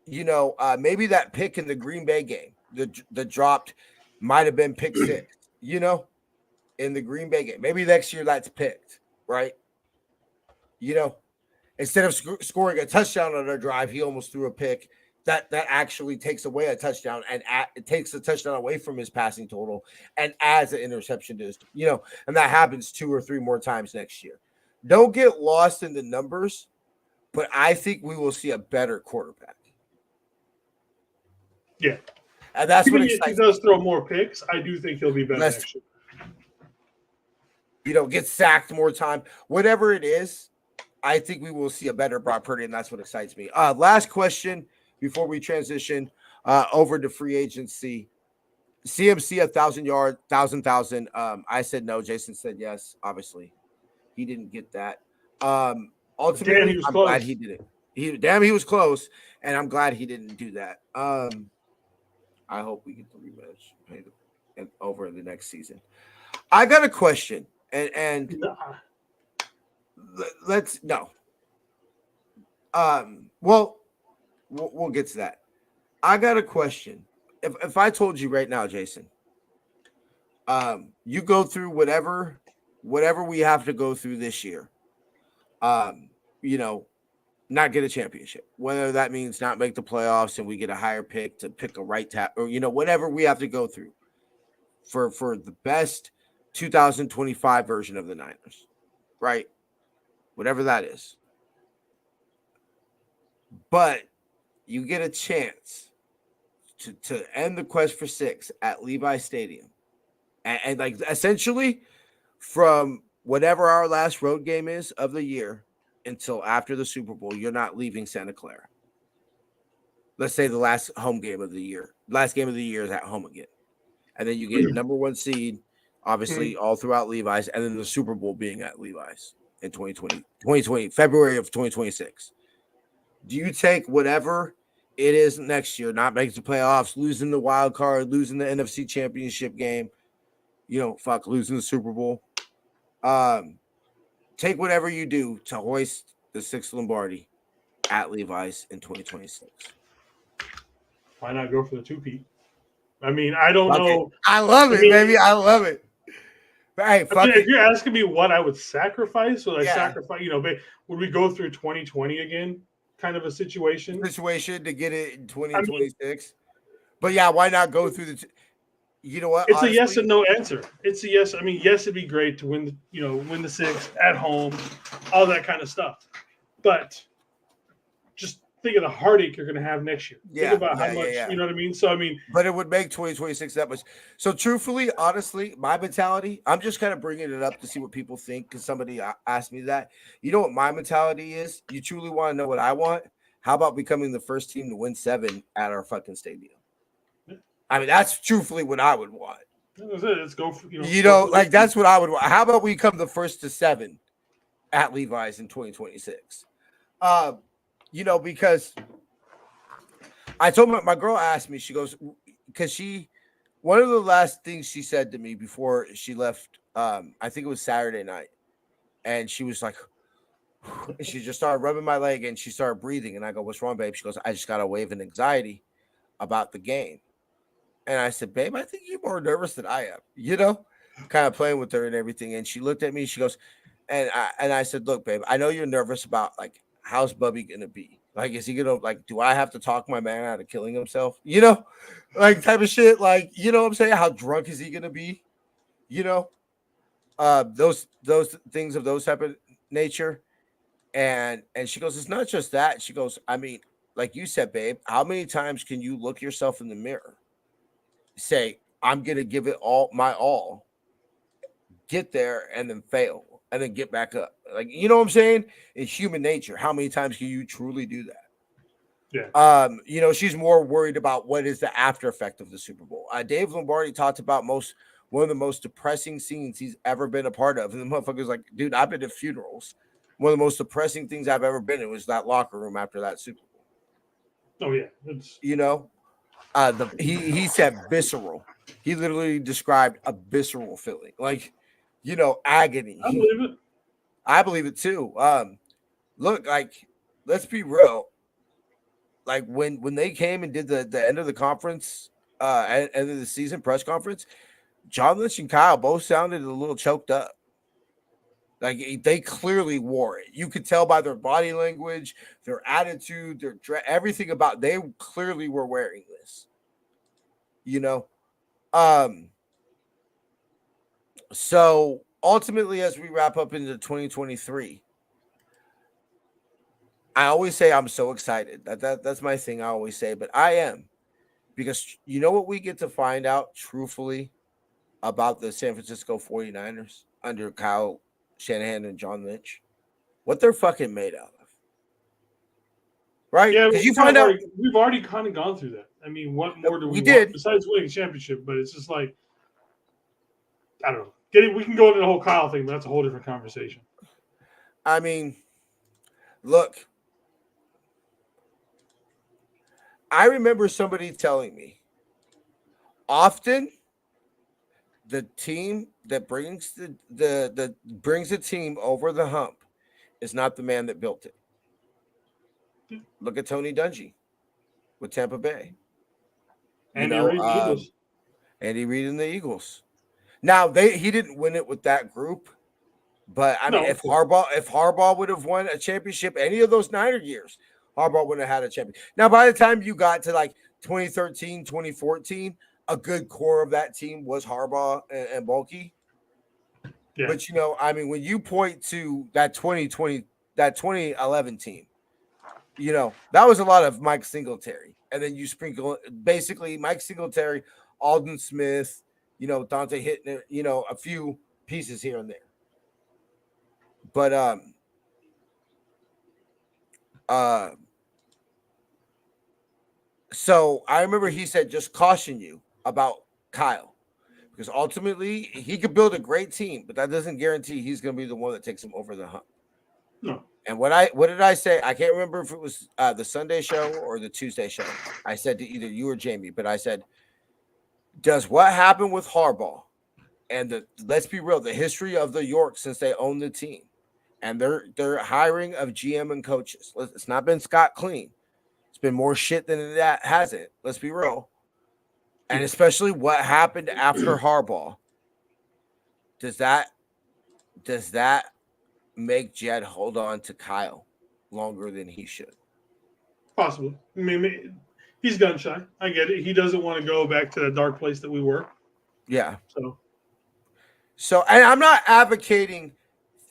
Speaker 1: maybe that pick in the Green Bay game, the dropped, might have been pick 6. In the Green Bay game, maybe next year that's picked, right? Instead of scoring a touchdown on a drive, he almost threw a pick. That actually takes away a touchdown and it takes a touchdown away from his passing total and adds an interception to his, and that happens 2 or 3 more times next year. Don't get lost in the numbers, but I think we will see a better quarterback.
Speaker 3: Yeah.
Speaker 1: And that's what
Speaker 3: he does throw more picks. I do think he'll be better next year.
Speaker 1: Get sacked more time. Whatever it is, I think we will see a better Brock Purdy, and that's what excites me. Last question before we transition over to free agency. CMC 1,000 yards, 1,000. I said no. Jason said yes. Obviously, he didn't get that. Ultimately, I'm glad he did it. He was close, and I'm glad he didn't do that. I hope we get the rematch over the next season. I got a question, and let's no. Well, we'll get to that. I got a question. If I told you right now, Jason, you go through whatever we have to go through this year, not get a championship, whether that means not make the playoffs and we get a higher pick to pick a right tap or, whatever we have to go through for the best 2025 version of the Niners, right? Whatever that is. But you get a chance to end the quest for 6 at Levi Stadium. And like essentially from whatever our last road game is of the year until after the Super Bowl, you're not leaving Santa Clara. Let's say the last home game of the year. Last game of the year is at home again. And then you get number 1 seed, obviously all throughout Levi's, and then the Super Bowl being at Levi's in 2020, February of 2026. Do you take whatever it is next year, not making the playoffs, losing the wild card, losing the NFC championship game, losing the Super Bowl? Take whatever you do to hoist the 6th Lombardi at Levi's in 2026.
Speaker 3: Why not go for the 2-peat? I mean, I don't know.
Speaker 1: I love it, baby. I love it. But hey,
Speaker 3: if you're asking me what I would sacrifice, would I sacrifice, would we go through 2020 again? Kind of a situation
Speaker 1: to get it in 2026. But yeah, why not go through you know what?
Speaker 3: It's honestly, a yes and no answer. It's a yes. I mean, yes, it'd be great to win the 6 at home, all that kind of stuff. But just think of the heartache you're going to have next year.
Speaker 1: Yeah,
Speaker 3: think about how much, you know what I mean? So, I mean.
Speaker 1: But it would make 2026 that much. So, truthfully, honestly, my mentality, I'm just kind of bringing it up to see what people think because somebody asked me that. You know what my mentality is? You truly want to know what I want? How about becoming the first team to win 7 at our fucking stadium? I mean, that's truthfully what I would want.
Speaker 3: Let's go for,
Speaker 1: that's what I would want. How about we come the first to 7 at Levi's in 2026? Because I told my girl asked me, she goes, because one of the last things she said to me before she left, I think it was Saturday night, and she was like, she just started rubbing my leg and she started breathing. And I go, what's wrong, babe? She goes, I just got a wave of anxiety about the game. And I said, babe, I think you're more nervous than I am, kind of playing with her and everything. And she looked at me, she goes, and I said, look, babe, I know you're nervous about like, how's Bubby going to be? Like, is he gonna like? Do I have to talk my man out of killing himself? You know, like type of shit. Like, you know what I'm saying? How drunk is he gonna be? You know, those things of those type of nature. And she goes, it's not just that. She goes, I mean, like you said, babe, how many times can you look yourself in the mirror, say, I'm gonna give it all my all, get there, and then fail, and then get back up? Like, you know what I'm saying? It's human nature. How many times can you truly do that?
Speaker 3: Yeah.
Speaker 1: You know, she's more worried about what is the after effect of the Super Bowl. Dave Lombardi talked about one of the most depressing scenes he's ever been a part of. And the motherfucker's like, dude, I've been to funerals. One of the most depressing things I've ever been in was that locker room after that Super Bowl.
Speaker 3: Oh yeah. It's
Speaker 1: You know, he said visceral. He literally described a visceral feeling, like, you know, agony.
Speaker 3: I believe it.
Speaker 1: I believe it too. Look, like, let's be real. Like when they came and did the end of the conference, end of the season press conference, John Lynch and Kyle both sounded a little choked up. Like, they clearly wore it. You could tell by their body language, their attitude, everything about. They clearly were wearing this. You know, so ultimately, as we wrap up into 2023, I always say I'm so excited. That's my thing. I always say, but I am, because you know what we get to find out truthfully about the San Francisco 49ers under Kyle Shanahan and John Lynch, what they're fucking made out of. Right?
Speaker 3: Yeah,
Speaker 1: Because you find out
Speaker 3: we've already kind of gone through that. I mean, what more do we
Speaker 1: did.
Speaker 3: want besides winning a championship? But it's just like, I don't know. We can go into the whole Kyle thing, but that's a whole different conversation.
Speaker 1: I mean, look, I remember somebody telling me often the team that brings the brings the team over the hump is not the man that built it. Look at Tony Dungy with Tampa Bay.
Speaker 3: Andy Reid and the Eagles.
Speaker 1: Andy Reid and the Eagles. Now he didn't win it with that group, but I mean, if Harbaugh would have won a championship any of those Niner years, Harbaugh wouldn't have had a champion. Now, by the time you got to like 2013, 2014, a good core of that team was Harbaugh and Bulky. Yeah. But, you know, I mean, when you point to that 2011 team, you know, that was a lot of Mike Singletary. And then you sprinkle basically Mike Singletary, Aldon Smith, you know, Dante Hittner, you know, a few pieces here and there. But so I remember he said, just caution you about Kyle, because ultimately he could build a great team, but that doesn't guarantee he's going to be the one that takes him over the hump.
Speaker 3: No.
Speaker 1: And what did I say? I can't remember if it was the Sunday show or the Tuesday show. I said to either you or Jamie, but I said, does what happened with Harbaugh and let's be real, the history of the York since they own the team and their hiring of GM and coaches, it's not been Scott clean. It's been more shit than that, hasn't. Let's be real. And especially what happened after Harbaugh. Does that make Jed hold on to Kyle longer than he should?
Speaker 3: Possibly. I mean, he's gun shy. I get it. He doesn't want to go back to the dark place that we were.
Speaker 1: Yeah.
Speaker 3: So,
Speaker 1: and I'm not advocating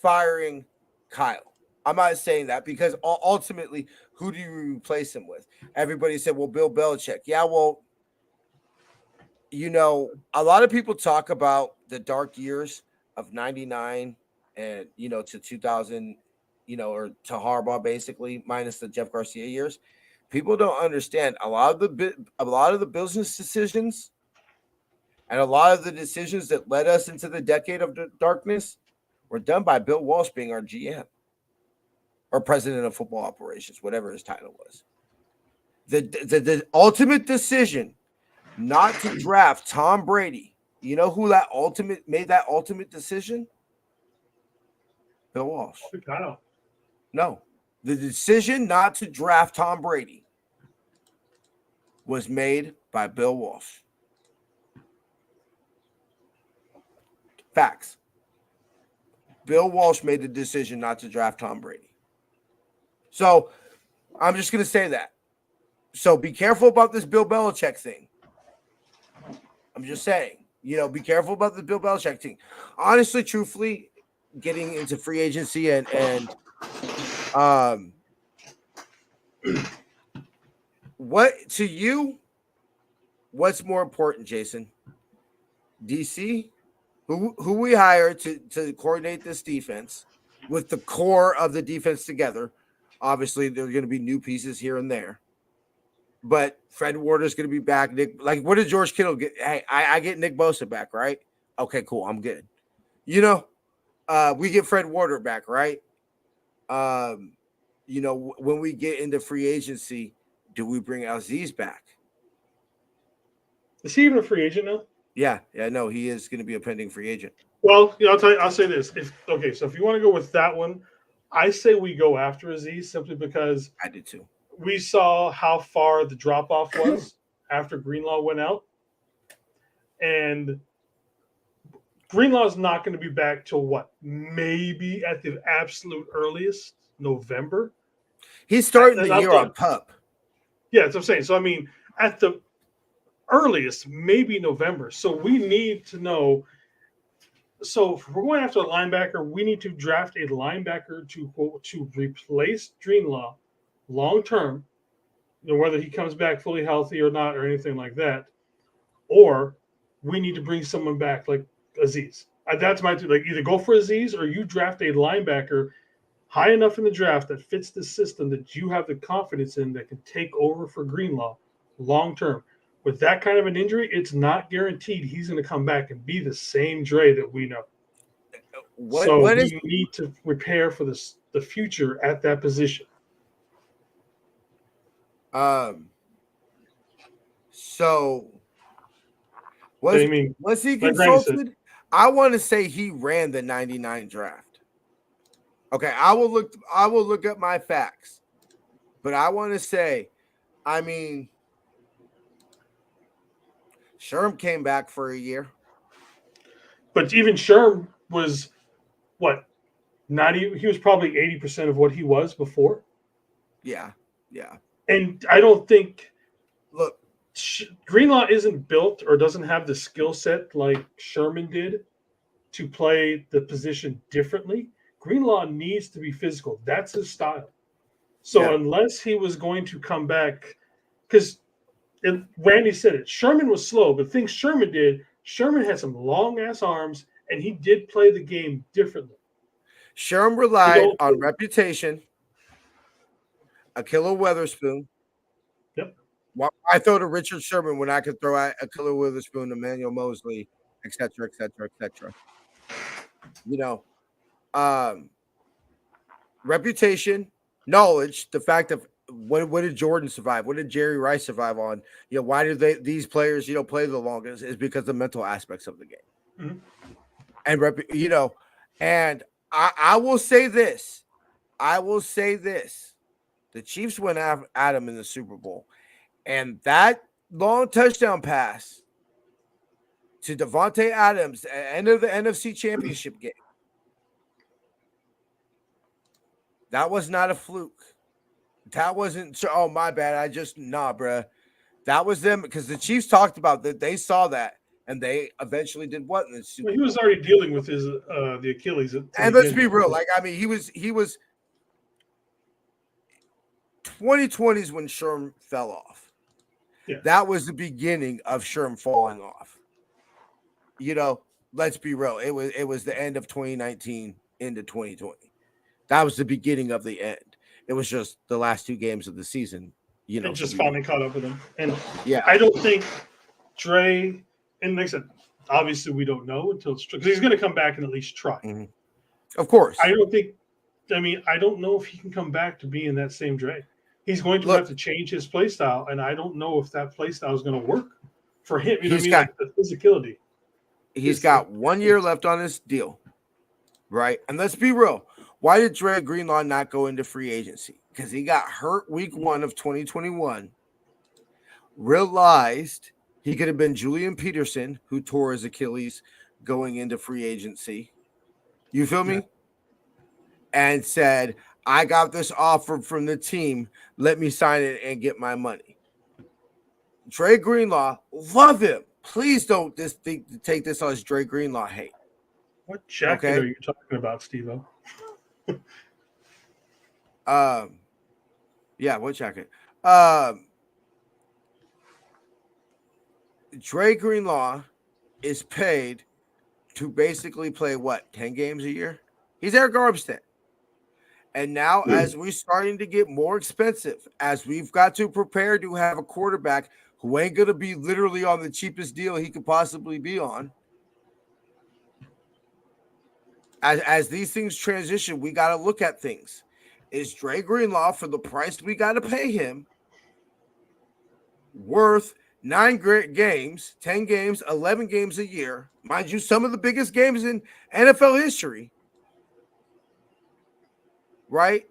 Speaker 1: firing Kyle. I'm not saying that, because ultimately, who do you replace him with? Everybody said, well, Bill Belichick. Yeah, well, you know, a lot of people talk about the dark years of 99 and, you know, to 2000, you know, or to Harbaugh, basically, minus the Jeff Garcia years. People don't understand a lot of the business decisions and a lot of the decisions that led us into the decade of the darkness were done by Bill Walsh being our GM or president of football operations, whatever his title was. The ultimate decision not to draft Tom Brady. You know who made that ultimate decision? Bill Walsh.
Speaker 3: Kyle.
Speaker 1: No. The decision not to draft Tom Brady was made by Bill Walsh. Facts. Bill Walsh made the decision not to draft Tom Brady. So I'm just going to say that. So be careful about this Bill Belichick thing. I'm just saying, be careful about the Bill Belichick thing. Honestly, truthfully, getting into free agency and what to you, what's more important, Jason? DC, who we hire to coordinate this defense with the core of the defense together. Obviously, there are going to be new pieces here and there. But Fred Warner's going to be back. Nick, what did George Kittle get? Hey, I get Nick Bosa back, right? Okay, cool. I'm good. We get Fred Warner back, right? When we get into free agency, do we bring Aziz back?
Speaker 3: Is he even a free agent now?
Speaker 1: Yeah, no, he is going to be a pending free agent.
Speaker 3: Well, I'll say this. So if you want to go with that one, I say we go after Aziz simply because
Speaker 1: I did too.
Speaker 3: We saw how far the drop-off was after Greenlaw went out. And Greenlaw is not going to be back till what? Maybe at the absolute earliest, November.
Speaker 1: He's starting the year on PUP.
Speaker 3: Yeah, that's what I'm saying. So, at the earliest, maybe November. So we need to know. So if we're going after a linebacker, we need to draft a linebacker to replace Greenlaw long term, whether he comes back fully healthy or not or anything like that, or we need to bring someone back like Aziz. That's my either go for Aziz or you draft a linebacker high enough in the draft that fits the system that you have the confidence in that can take over for Greenlaw long term. With that kind of an injury, it's not guaranteed he's going to come back and be the same Dre that we know. We need to prepare for the future at that position.
Speaker 1: So was he consulted? I want to say he ran the 99 draft. Okay, I will look up my facts. But I want to say, Sherm came back for a year.
Speaker 3: But even Sherm was what? He was probably 80% of what he was before.
Speaker 1: Yeah.
Speaker 3: And I don't think
Speaker 1: look,
Speaker 3: Greenlaw isn't built or doesn't have the skill set like Sherman did to play the position differently. Greenlaw needs to be physical. That's his style. So unless he was going to come back, because Randy said it, Sherman was slow, but things Sherman did, Sherman had some long-ass arms, and he did play the game differently.
Speaker 1: Sherman relied on reputation, Ahkello Witherspoon.
Speaker 3: Yep.
Speaker 1: I throw to Richard Sherman when I could throw at Ahkello Witherspoon, Emmanuel Mosley, et cetera. Reputation, knowledge, the fact of what did Jordan survive? What did Jerry Rice survive on? Why do these players, play the longest? Is because of the mental aspects of the game.
Speaker 3: Mm-hmm.
Speaker 1: And I will say this. The Chiefs went at him in the Super Bowl. And that long touchdown pass to Devontae Adams at the end of the NFC Championship game, that was not a fluke. That wasn't, oh, my bad. bruh. That was them because the Chiefs talked about that. They saw that and they eventually did what in the Super Bowl?
Speaker 3: He was already dealing with his the Achilles.
Speaker 1: And let's be real. He was 2020s when Sherm fell off.
Speaker 3: Yeah.
Speaker 1: That was the beginning of Sherm falling off. Let's be real. It was the end of 2019 into 2020. That was the beginning of the end. It was just the last two games of the season,
Speaker 3: It just finally caught up with him. And
Speaker 1: yeah,
Speaker 3: I don't think Dre, and like I said, obviously we don't know until it's true, because he's going to come back and at least try.
Speaker 1: Mm-hmm. Of course.
Speaker 3: I don't know if he can come back to being that same Dre. He's going to have to change his play style, and I don't know if that play style is going to work for him. The physicality.
Speaker 1: He's got 1 year left on his deal, right? And let's be real. Why did Dre Greenlaw not go into free agency? Because he got hurt week 1 of 2021, realized he could have been Julian Peterson, who tore his Achilles going into free agency. You feel me? And said, I got this offer from the team. Let me sign it and get my money. Dre Greenlaw, love him. Please don't take this as Dre Greenlaw hate.
Speaker 3: What jacket
Speaker 1: Okay.
Speaker 3: are you talking about, Steve-O?
Speaker 1: Yeah, what jacket? Dre Greenlaw is paid to basically play what, 10 games a year? He's Eric Armstead. And now, as we're starting to get more expensive, as we've got to prepare to have a quarterback who ain't going to be literally on the cheapest deal he could possibly be on, as these things transition, we got to look at things. Is Dre Greenlaw, for the price we got to pay him, worth 9 great games, 10 games, 11 games a year? Mind you, some of the biggest games in NFL history, right?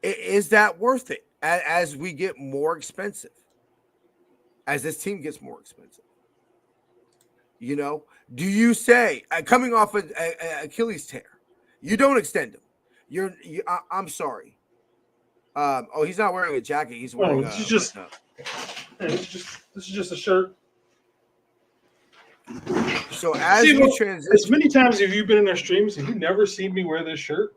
Speaker 1: Is that worth it as we get more expensive? As this team gets more expensive? You know, do you say, coming off an Achilles tear, you don't extend him? I'm sorry. He's not wearing a jacket. He's wearing
Speaker 3: this is just a shirt.
Speaker 1: So as we transition,
Speaker 3: as many times have you been in our streams and you never seen me wear this shirt?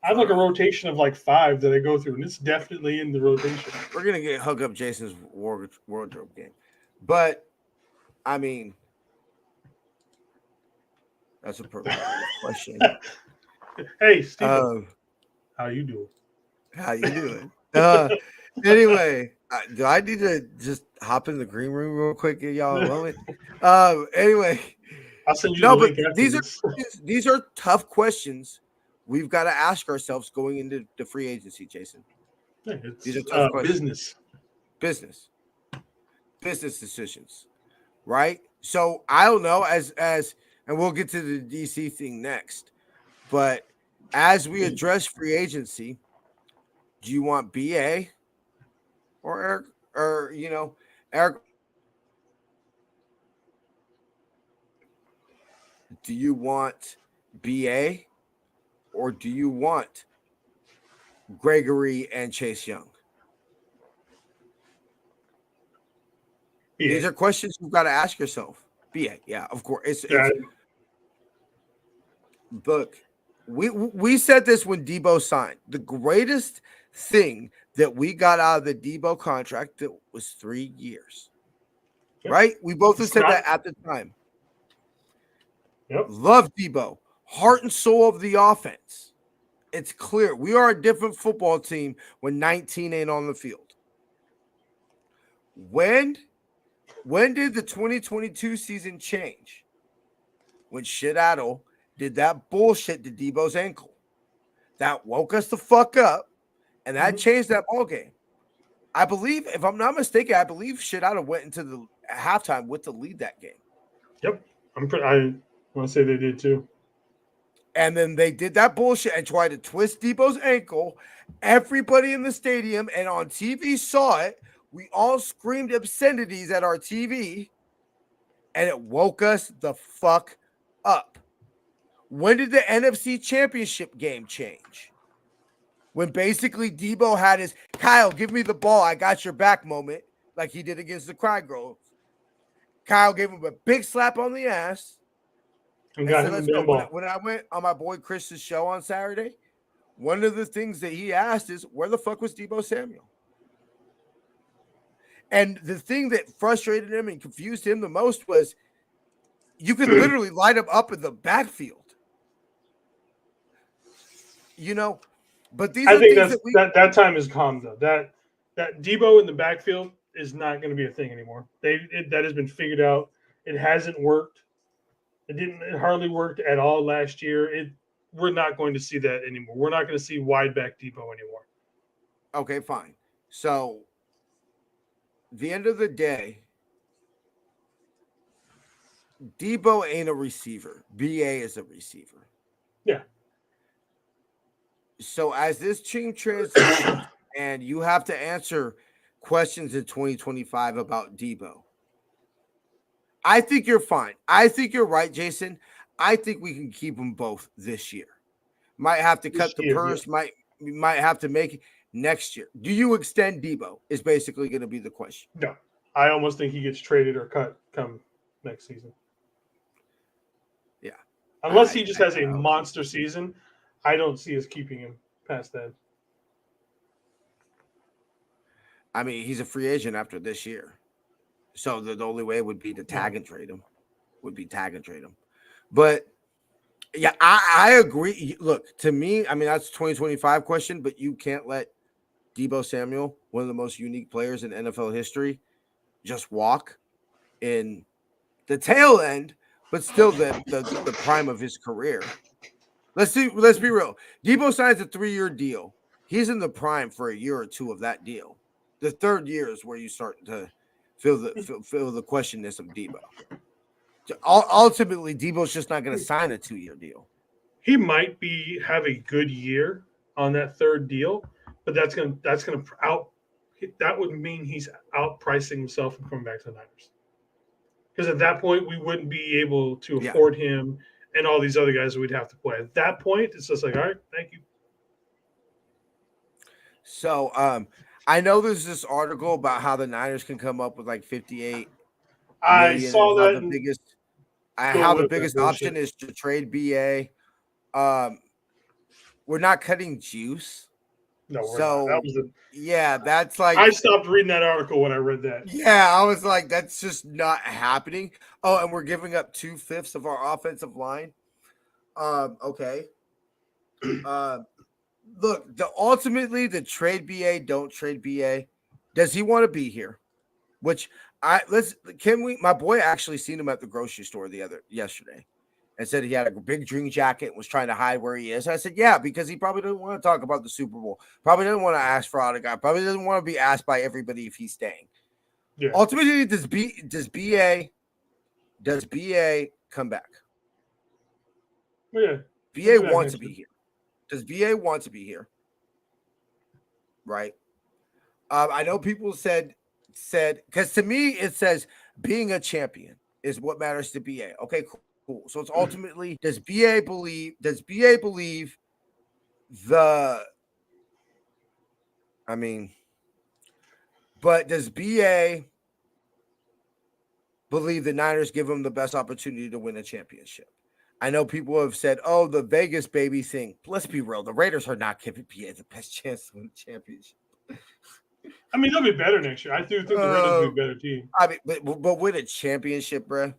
Speaker 3: I have like a rotation of like 5 that I go through, and it's definitely in the rotation.
Speaker 1: We're gonna get hook up Jason's wardrobe game, but I mean, that's a perfect question.
Speaker 3: Hey, Steve, how you doing?
Speaker 1: How you doing? Anyway, do I need to just hop in the green room real quick, give y'all a moment? Anyway,
Speaker 3: I'll send you the link after
Speaker 1: these are tough questions we've got to ask ourselves going into the free agency, Jason.
Speaker 3: These are tough questions. Business
Speaker 1: decisions, right? So I don't know, as and we'll get to the DC thing next, but as we address free agency, do you want BA or Eric, or Eric? Do you want BA or do you want Gregory and Chase Young?
Speaker 3: BA.
Speaker 1: These are questions you've got to ask yourself. BA, yeah, of course. Look, we said this when Debo signed. The greatest thing that we got out of the Debo contract that was 3 years. Yep. Right? We both said that at the time.
Speaker 3: Yep.
Speaker 1: Love Debo. Heart and soul of the offense. It's clear. We are a different football team when 19 ain't on the field. When did the 2022 season change? When Shitaddle did that bullshit to Debo's ankle. That woke us the fuck up, and that changed that ball game. I believe, if I'm not mistaken, Shitaddle went into the halftime with the lead that game.
Speaker 3: Yep. I want to say they did too.
Speaker 1: And then they did that bullshit and tried to twist Debo's ankle. Everybody in the stadium and on TV saw it. We all screamed obscenities at our TV, and it woke us the fuck up. When did the NFC Championship game change? When basically Debo had his Kyle, give me the ball, I got your back moment, like he did against the Cry Girls. Kyle gave him a big slap on the ass.
Speaker 3: And got him the ball.
Speaker 1: When I went on my boy Chris's show on Saturday, one of the things that he asked is, where the fuck was Debo Samuel? And the thing that frustrated him and confused him the most was you could literally light him up in the backfield. But these
Speaker 3: I
Speaker 1: are
Speaker 3: think
Speaker 1: things
Speaker 3: that time is calm though. That Debo in the backfield is not going to be a thing anymore. That has been figured out. It hasn't worked. It hardly worked at all last year. We're not going to see that anymore. We're not going to see wide back Debo anymore.
Speaker 1: Okay, fine. So the end of the day, Debo ain't a receiver. BA is a receiver.
Speaker 3: Yeah.
Speaker 1: So as this team transitions and you have to answer questions in 2025 about Debo, I think you're fine. I think you're right, Jason. I think we can keep them both this year. might have to cut
Speaker 3: This
Speaker 1: the
Speaker 3: year,
Speaker 1: purse, might have to make it next year. Do you extend Debo? Is basically going to be the question.
Speaker 3: No, I almost think he gets traded or cut come next season.
Speaker 1: Yeah,
Speaker 3: Unless he just has a
Speaker 1: hope.
Speaker 3: monster season, I don't see us keeping him past that.
Speaker 1: I mean, he's a free agent after this year, so the only way would be to tag and trade him. But yeah, I agree. Look, to me, I mean, that's a 2025 question, but you can't let Debo Samuel, one of the most unique players in NFL history, just walk in the tail end, but still the prime of his career. Let's be real. Debo signs a 3-year deal. He's in the prime for a year or two of that deal. The third year is where you start to feel the questionness of Debo. Ultimately, Debo's just not going to sign a 2-year deal.
Speaker 3: He might have a good year on that third deal, but that would mean he's outpricing himself and coming back to the Niners. Because at that point, we wouldn't be able to afford him and all these other guys that we'd have to play. At that point, it's just like, all right, thank you.
Speaker 1: So I know there's this article about how the Niners can come up with like 58
Speaker 3: I
Speaker 1: million
Speaker 3: saw
Speaker 1: and
Speaker 3: that.
Speaker 1: how the biggest option is to trade BA. We're not cutting juice.
Speaker 3: No, we're
Speaker 1: so
Speaker 3: not.
Speaker 1: That's like
Speaker 3: I stopped reading that article when I read that.
Speaker 1: Yeah, I was like, that's just not happening. Oh, and we're giving up 2/5 of our offensive line. Okay. Look, ultimately the trade BA, don't trade BA. Does he want to be here? Which my boy actually seen him at the grocery store yesterday and said he had a big dream jacket and was trying to hide where he is. I said, yeah, because he probably doesn't want to talk about the Super Bowl. Probably doesn't want to ask for autograph. Probably doesn't want to be asked by everybody if he's staying. Yeah. Ultimately, does BA come back?
Speaker 3: Yeah.
Speaker 1: BA wants to be here. Does BA want to be here? Right. I know people said because to me it says being a champion is what matters to BA. Okay, cool. So it's ultimately does BA believe but does BA believe the Niners give him the best opportunity to win a championship? I know people have said, oh, the Vegas baby thing. Let's be real. The Raiders are not giving BA the best chance to win a championship.
Speaker 3: I mean, they'll be better next year. I do think the Raiders will be a better team.
Speaker 1: I mean, but win a championship, bro.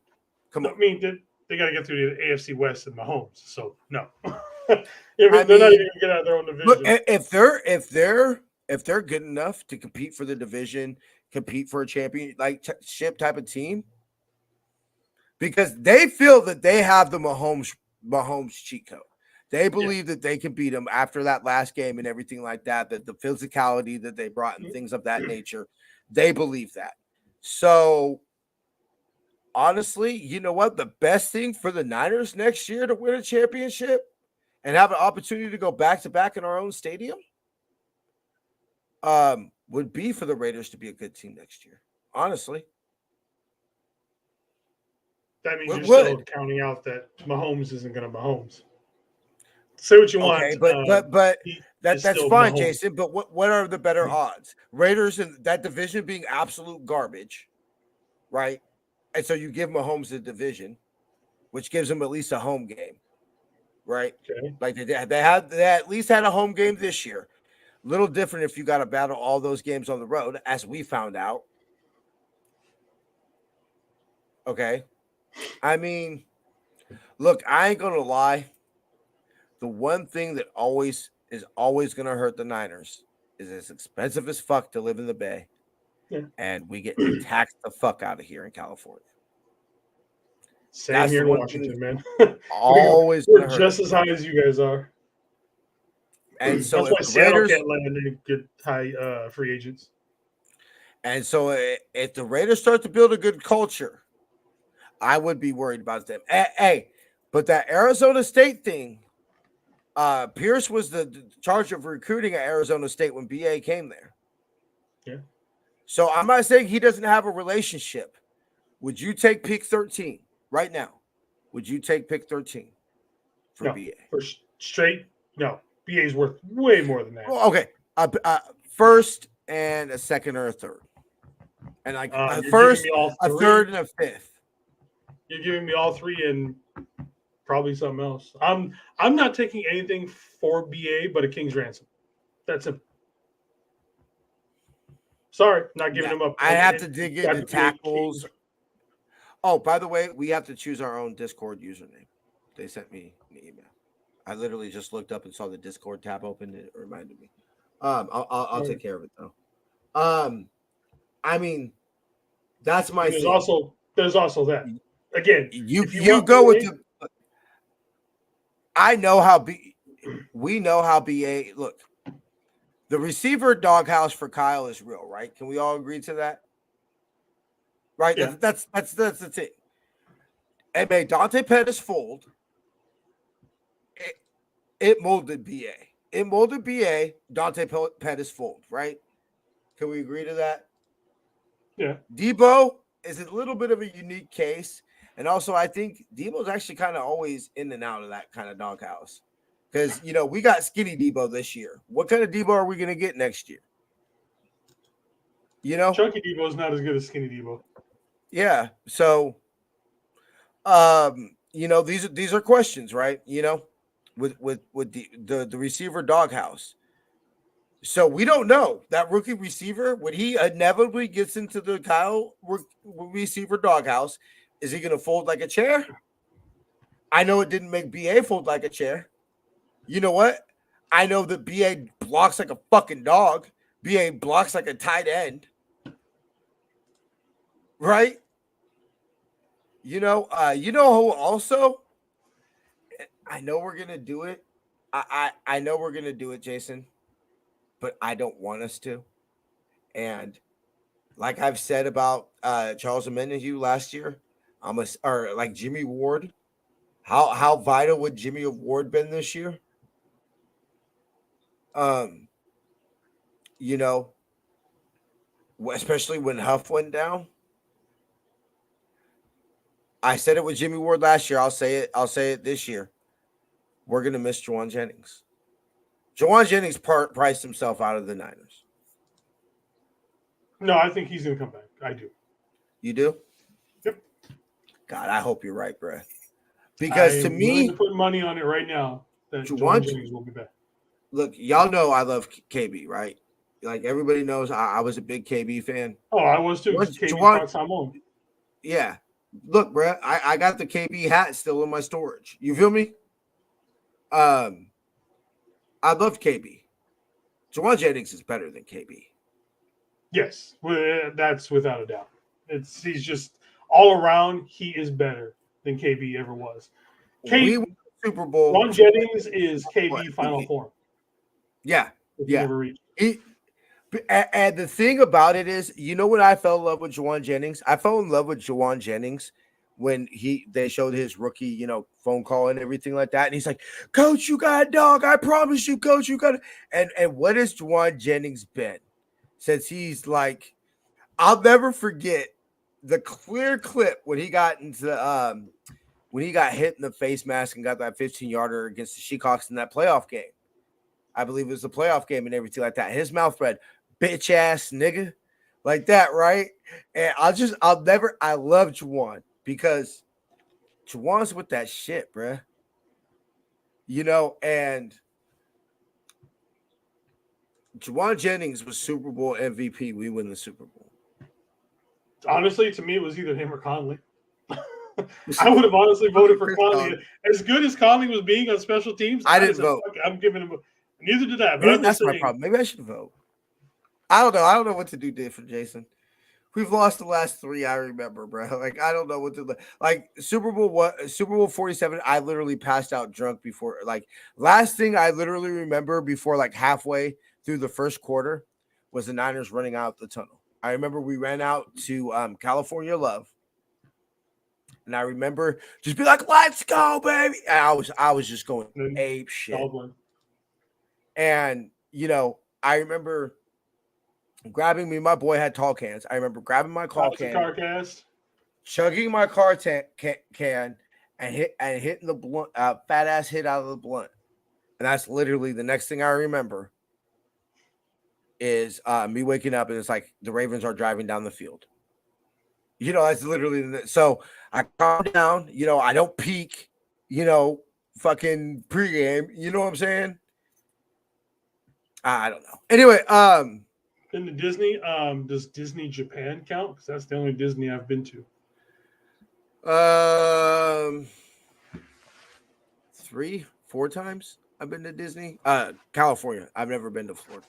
Speaker 1: Come on.
Speaker 3: I mean, they got to get through the AFC West and Mahomes. So no, they're not even going to get out of their own division.
Speaker 1: Look, if they're good enough to compete for the division, compete for a championship type of team, because they feel that they have the Mahomes cheat code. They believe that they can beat him after that last game and everything like that, that the physicality that they brought and things of that nature, they believe that. So, honestly, you know what? The best thing for the Niners next year to win a championship and have an opportunity to go back-to-back in our own stadium would be for the Raiders to be a good team next year, honestly.
Speaker 3: That means you're still counting out that Mahomes isn't going to Mahomes. Say what you want.
Speaker 1: Okay, but that's fine, Mahomes. Jason. But what are the better odds? Raiders in that division being absolute garbage, right? And so you give Mahomes the division, which gives them at least a home game, right?
Speaker 3: Okay.
Speaker 1: Like they at least had a home game this year. A little different if you got to battle all those games on the road, as we found out. Okay. I mean, look, I ain't gonna lie. The one thing that is always gonna hurt the Niners is it's expensive as fuck to live in the Bay, and we get taxed the fuck out of here in California.
Speaker 3: Same here in Washington, man.
Speaker 1: Always
Speaker 3: we're just as high as you guys are,
Speaker 1: and so
Speaker 3: that's why Seattle can't land any good high free agents.
Speaker 1: And so if the Raiders start to build a good culture, I would be worried about them. Hey, but that Arizona State thing, Pierce was the charge of recruiting at Arizona State when BA came there.
Speaker 3: Yeah.
Speaker 1: So I'm not saying he doesn't have a relationship. Would you take pick 13 right now? Would you take pick 13 for BA?
Speaker 3: For straight No, BA is worth way more than that.
Speaker 1: Well, okay, first and a second or a third, and like a
Speaker 3: You're
Speaker 1: first,
Speaker 3: giving me all
Speaker 1: a
Speaker 3: three.
Speaker 1: third, and a fifth.
Speaker 3: You're giving me all three and probably something else. I'm not taking anything for BA but a King's Ransom. That's it. Sorry, not giving him up.
Speaker 1: I have to dig into tackles. Oh, by the way, we have to choose our own Discord username. They sent me an email. I literally just looked up and saw the Discord tab open. It reminded me. I'll take care of it though. I mean, that's my.
Speaker 3: There's also that. Again,
Speaker 1: you go with the. I know how we know how BA look. The receiver doghouse for Kyle is real, right? Can we all agree to that? Right?
Speaker 3: Yeah.
Speaker 1: That's the thing. It made Dante Pettis fold. It molded BA. It molded BA, Dante Pettis fold, right? Can we agree to that?
Speaker 3: Yeah.
Speaker 1: Debo is a little bit of a unique case. And also, I think Debo's actually kind of always in and out of that kind of doghouse. Because, we got skinny Debo this year. What kind of Debo are we going to get next year?
Speaker 3: Chunky Debo is not as good as skinny Debo.
Speaker 1: Yeah. So, these are questions, right? With the receiver doghouse. So we don't know that rookie receiver when he inevitably gets into the Kyle receiver doghouse. Is he going to fold like a chair? I know it didn't make BA fold like a chair. You know what? I know that BA blocks like a fucking dog. BA blocks like a tight end. Right? Who also? I know we're going to do it. I know we're going to do it, Jason. But I don't want us to. And like I've said about Charles Omenihu last year, or like Jimmy Ward. How vital would Jimmy Ward been this year? Especially when Huff went down. I said it with Jimmy Ward last year. I'll say it this year. We're gonna miss Jauan Jennings. Jauan Jennings priced himself out of the Niners.
Speaker 3: No, I think he's gonna come back. I do.
Speaker 1: You do?
Speaker 3: Yep.
Speaker 1: God, I hope you're right, Brett. Because to me,
Speaker 3: to put money on it right now that Jauan Jennings will be back.
Speaker 1: Look, y'all know I love KB, right? Like everybody knows, I was a big KB fan.
Speaker 3: Oh, I was too. KB
Speaker 1: yeah. Look, bro, I got the KB hat still in my storage. You feel me? I love KB. Jauan Jennings is better than KB.
Speaker 3: Yes, that's without a doubt. He's just all around. He is better than KB ever was.
Speaker 1: We won the Super Bowl.
Speaker 3: Jauan Jennings is KB final form.
Speaker 1: Yeah, and the thing about it is, when I fell in love with Jauan Jennings? I fell in love with Jauan Jennings when they showed his rookie, phone call and everything like that. And he's like, "Coach, you got a dog. I promise you, Coach, you got it." And what has Jauan Jennings been since he's like, I'll never forget the clear clip when he got into when he got hit in the face mask and got that 15-yarder against the Seahawks in that playoff game. I believe it was the playoff game and everything like that. His mouth read, "Bitch ass nigga," like that, right? And I love Jauan because Jauan's with that shit, bruh. And Jauan Jennings was Super Bowl MVP. We win the Super Bowl.
Speaker 3: Honestly, to me, it was either him or Conley. I would have honestly voted for Conley. As good as Conley was being on special teams,
Speaker 1: I didn't vote.
Speaker 3: I'm giving him. Neither did I.
Speaker 1: But that's my problem. Maybe I should vote. I don't know. I don't know what to do different, Jason. We've lost the last 3. I remember, bro. Like I don't know what to like. Super Bowl 47. I literally passed out drunk before. Like last thing I literally remember before like halfway through the first quarter was the Niners running out the tunnel. I remember we ran out to California Love. And I remember just be like, "Let's go, baby!" And I was just going ape shit. And I remember grabbing me. My boy had tall cans. I remember grabbing my can, chugging my can, and hitting the blunt. Fat ass hit out of the blunt. And that's literally the next thing I remember is me waking up and it's like the Ravens are driving down the field. That's literally so I calm down, I don't peak, fucking pregame. You know what I'm saying? I don't know. Anyway,
Speaker 3: Been to Disney. Does Disney Japan count? Because that's the only Disney I've been to.
Speaker 1: 3-4 times I've been to Disney. California. I've never been to Florida.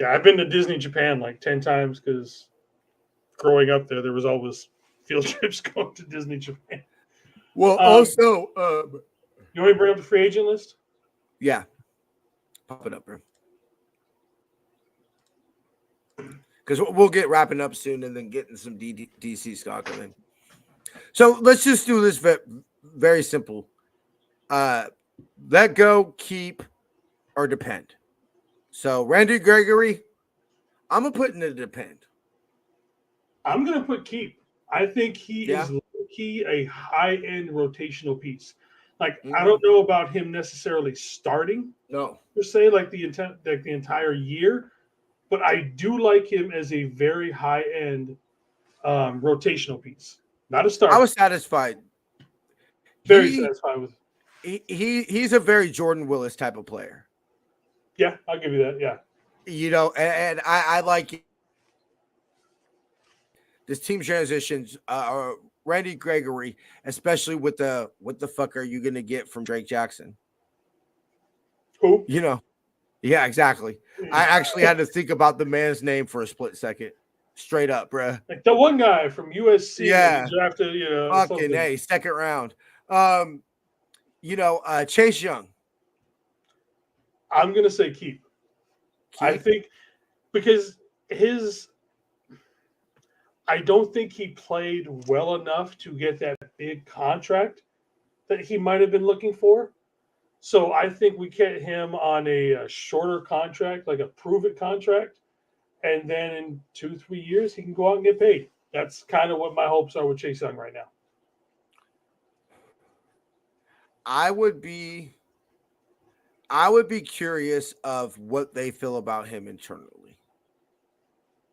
Speaker 3: Yeah, I've been to Disney Japan like 10 times because growing up there was always field trips going to Disney Japan.
Speaker 1: Well, also,
Speaker 3: you want me to bring up the free agent list?
Speaker 1: Yeah, pop it up, bro. Because we'll get wrapping up soon and then getting some DC stock in. So let's just do this very simple. Let go, keep, or depend. So Randy Gregory, I'm going to put in a depend.
Speaker 3: I'm going to put keep. I think he is low-key a high-end rotational piece. Like, I don't know about him necessarily starting, per se, like the entire year, but I do like him as a very high-end rotational piece. Not a starter.
Speaker 1: I was satisfied.
Speaker 3: Very satisfied with.
Speaker 1: He's a very Jordan Willis type of player.
Speaker 3: Yeah, I'll give you that. Yeah.
Speaker 1: And I like it. This team transitions, Randy Gregory, especially with the what the fuck are you gonna get from Drake Jackson?
Speaker 3: Who?
Speaker 1: Yeah, exactly. I actually had to think about the man's name for a split second. Straight up, bruh.
Speaker 3: Like the one guy from USC.
Speaker 1: Yeah.
Speaker 3: Drafted,
Speaker 1: fucking A, second round. Chase Young.
Speaker 3: I'm gonna say keep. I think because I don't think he played well enough to get that big contract that he might have been looking for. So I think we get him on a shorter contract, like a prove-it contract, and then in 2-3 years he can go out and get paid. That's kind of what my hopes are with Chase Young right now.
Speaker 1: I would be curious of what they feel about him internally.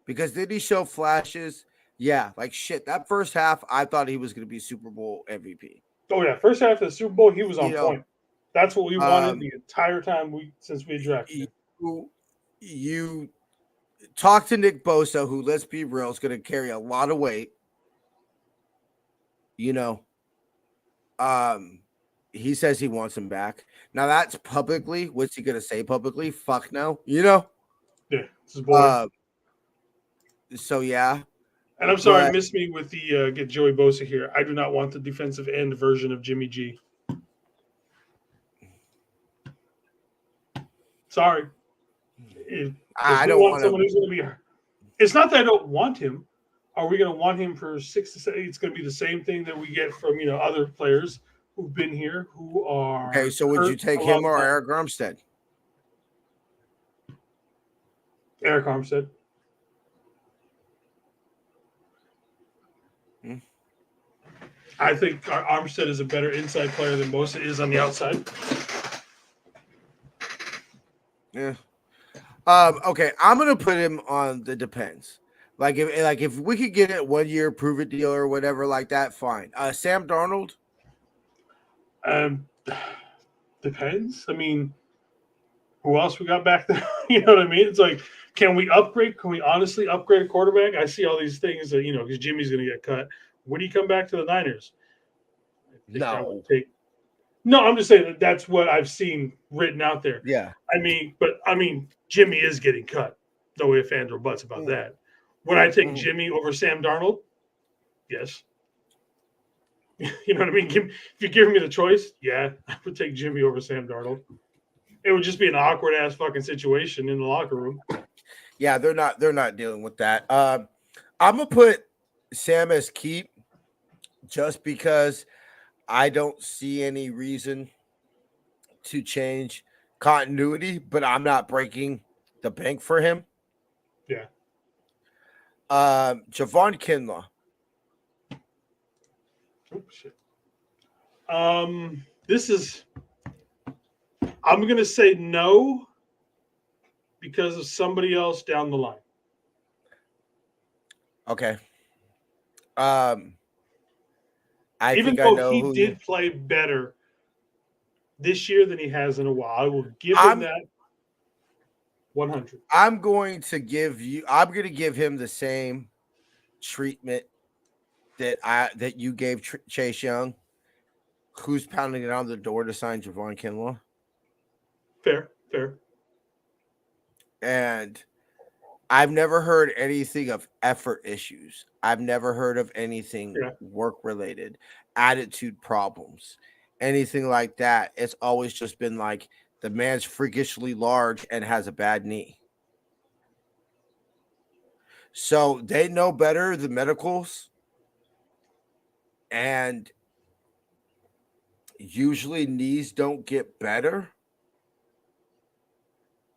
Speaker 1: Because did he show flashes? Yeah, like shit. That first half, I thought he was going to be Super Bowl MVP.
Speaker 3: Oh yeah, first half of the Super Bowl, he was on point. That's what we wanted the entire time since we drafted him.
Speaker 1: You talk to Nick Bosa, who, let's be real, is going to carry a lot of weight. He says he wants him back. Now that's publicly. What's he going to say publicly? Fuck no.
Speaker 3: Yeah, this is boring.
Speaker 1: So yeah.
Speaker 3: And I'm sorry, miss me with the get Joey Bosa here. I do not want the defensive end version of Jimmy G. Sorry.
Speaker 1: I don't want
Speaker 3: someone who's going to be. It's not that I don't want him. Are we going to want him for 6 to 7? It's going to be the same thing that we get from other players who've been here who are.
Speaker 1: Okay, so would you take him or Eric Armstead?
Speaker 3: Eric Armstead. I think Armstead is a better inside player than Bosa is on the outside.
Speaker 1: Yeah. Okay, I'm gonna put him on the depends. Like if we could get it 1 year prove it deal or whatever like that, fine. Sam Darnold.
Speaker 3: Depends. I mean, who else we got back there? You know what I mean? It's like, can we upgrade? Can we honestly upgrade a quarterback? I see all these things that because Jimmy's gonna get cut. Would he come back to the Niners?
Speaker 1: No.
Speaker 3: No, I'm just saying that's what I've seen written out there.
Speaker 1: Yeah.
Speaker 3: Jimmy is getting cut. No ifs, ands, or buts about that. Would I take Jimmy over Sam Darnold? Yes. You know what I mean? If you're giving me the choice, yeah, I would take Jimmy over Sam Darnold. It would just be an awkward ass fucking situation in the locker room.
Speaker 1: Yeah, they're not dealing with that. I'm gonna put Sam as keep just because I don't see any reason to change continuity, but I'm not breaking the bank for him.
Speaker 3: Yeah.
Speaker 1: Javon Kinlaw.
Speaker 3: Oh shit. This is I'm going to say no because of somebody else down the line.
Speaker 1: Okay. I
Speaker 3: Even
Speaker 1: think I
Speaker 3: though
Speaker 1: know
Speaker 3: he
Speaker 1: who
Speaker 3: did play better this year than he has in a while, I will give him
Speaker 1: I'm
Speaker 3: that 100.
Speaker 1: I'm going to give him the same treatment that you gave Chase Young, who's pounding it on the door to sign Javon Kinlaw.
Speaker 3: Fair.
Speaker 1: And I've never heard anything of effort issues. I've never heard of anything work related, attitude problems, anything like that. It's always just been like the man's freakishly large and has a bad knee. So they know better, the medicals. And usually knees don't get better.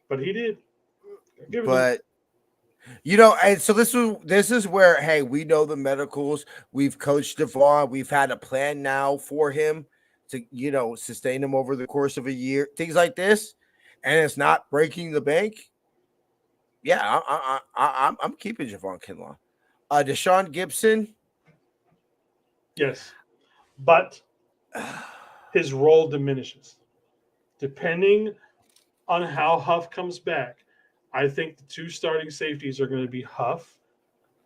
Speaker 3: But he did.
Speaker 1: But and so this is where, hey, we know the medicals. We've coached Devon. We've had a plan now for him to, sustain him over the course of a year. Things like this, and it's not breaking the bank. Yeah, I'm keeping Javon Kinlaw. Deshaun Gibson.
Speaker 3: Yes, but his role diminishes depending on how Huff comes back. I think the two starting safeties are going to be Huff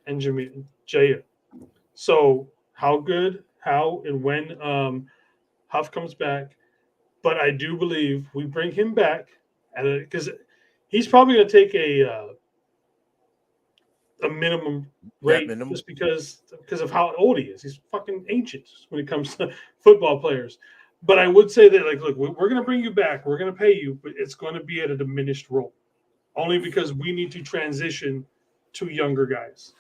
Speaker 3: and Jair. So how and when Huff comes back, but I do believe we bring him back because he's probably going to take a minimum rate just because of how old he is. He's fucking ancient when it comes to football players. But I would say that, look, we're going to bring you back. We're going to pay you, but it's going to be at a diminished role, only because we need to transition to younger guys.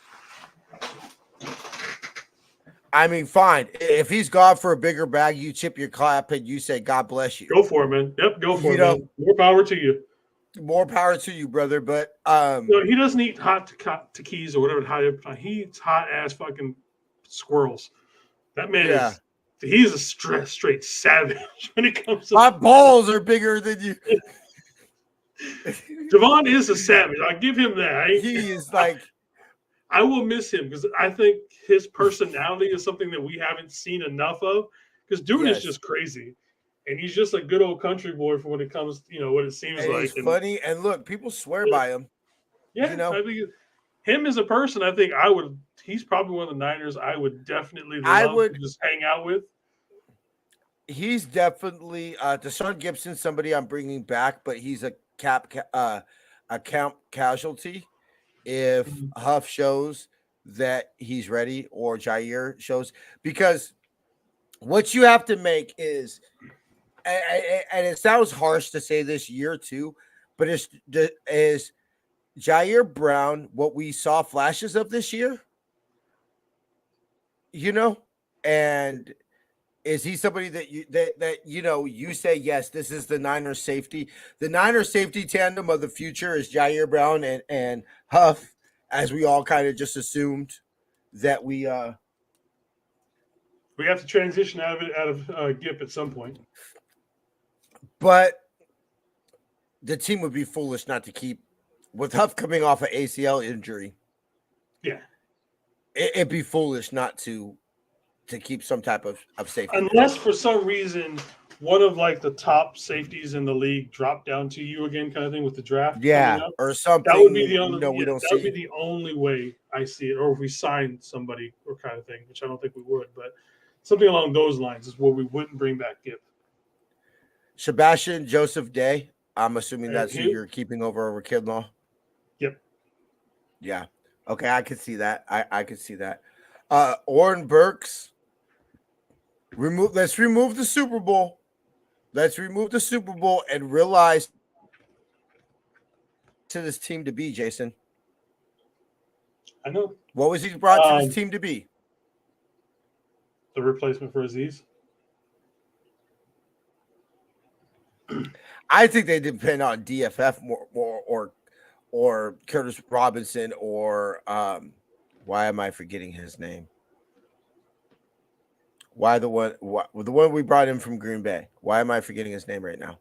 Speaker 1: I mean, fine. If he's gone for a bigger bag, you chip your clap and you say, "God bless you."
Speaker 3: Go for it, man. Yep, go for it, man. More power to you.
Speaker 1: More power to you, brother. But
Speaker 3: he doesn't eat hot tequilas or whatever. He eats hot ass fucking squirrels. That man he's a straight savage when it comes to
Speaker 1: my balls are bigger than you.
Speaker 3: Javon is a savage. I'll give him that.
Speaker 1: He is like,
Speaker 3: I will miss him because I think his personality is something that we haven't seen enough of. Because dude is just crazy. And he's just a good old country boy for when it comes, what it seems like.
Speaker 1: He's funny. And look, people swear by him.
Speaker 3: Yeah. I think him as a person, I think he's probably one of the Niners I would definitely love to just hang out with.
Speaker 1: He's definitely Deshaun Gibson, somebody I'm bringing back, but he's a camp casualty. If Huff shows that he's ready or Jair shows, because what you have to make is, and it sounds harsh to say this year too, but is Jair Brown what we saw flashes of this year? And is he somebody that you say, yes, this is the Niners safety? The Niners safety tandem of the future is Jair Brown and Huff, as we all kind of just assumed that we have
Speaker 3: to transition out of Gip at some point.
Speaker 1: But the team would be foolish not to keep, with Huff coming off an ACL injury.
Speaker 3: Yeah.
Speaker 1: It'd be foolish not to keep some type of safety.
Speaker 3: Unless for some reason one of the top safeties in the league dropped down to you again, kind of thing with the draft.
Speaker 1: Yeah, or something.
Speaker 3: That would be the only.
Speaker 1: That
Speaker 3: would be the only way I see it, or if we sign somebody or kind of thing, which I don't think we would, but something along those lines is where we wouldn't bring back Gibb.
Speaker 1: Sebastian Joseph Day. I'm assuming that's who you're keeping over Kinlaw.
Speaker 3: Yep.
Speaker 1: Yeah. Okay, I could see that. I could see that. Oren Burks. Let's remove the Super Bowl. Let's remove the Super Bowl and realize to this team to be, Jason.
Speaker 3: I know.
Speaker 1: What was he brought to this team to be?
Speaker 3: The replacement for Aziz.
Speaker 1: I think they depend on DFF more or Curtis Robinson or why am I forgetting his name? Why the one we brought in from Green Bay? Why am I forgetting his name right now?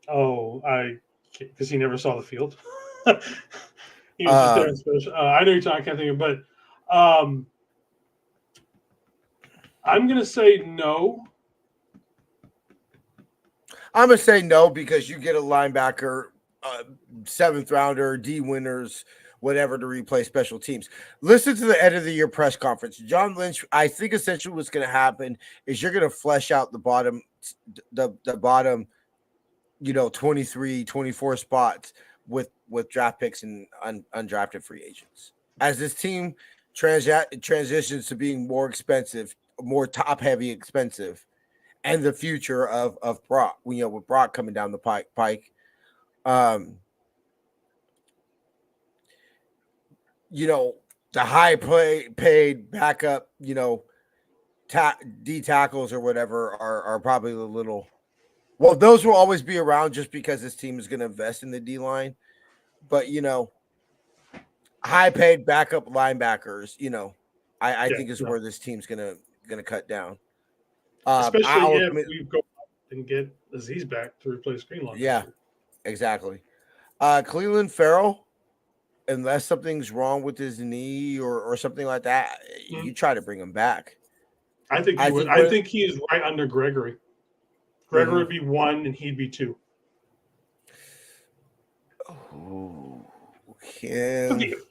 Speaker 3: Oh, because he never saw the field. He was just there in special. I know you're talking. I can't think of, but I'm gonna say no.
Speaker 1: I'm gonna say no because you get a linebacker, seventh rounder, D winners, whatever to replay special teams. Listen to the end of the year press conference. John Lynch, I think essentially what's gonna happen is you're gonna flesh out the bottom, the bottom, 23, 24 spots with draft picks and undrafted free agents. As this team transitions to being more expensive, more top heavy expensive, and the future of Brock, with Brock coming down the pike. The high paid backup, D tackles or whatever are probably a little. Well, those will always be around just because this team is going to invest in the D line. But high paid backup linebackers, I think is where this team's gonna cut down.
Speaker 3: Especially if we go and get Azeez back to replace Greenlaw.
Speaker 1: Yeah, exactly. Cleveland Farrell, unless something's wrong with his knee or something like that, you try to bring him back.
Speaker 3: I think he would. I think he is right under Gregory. Gregory would be 1 and he'd be 2.
Speaker 1: Oh,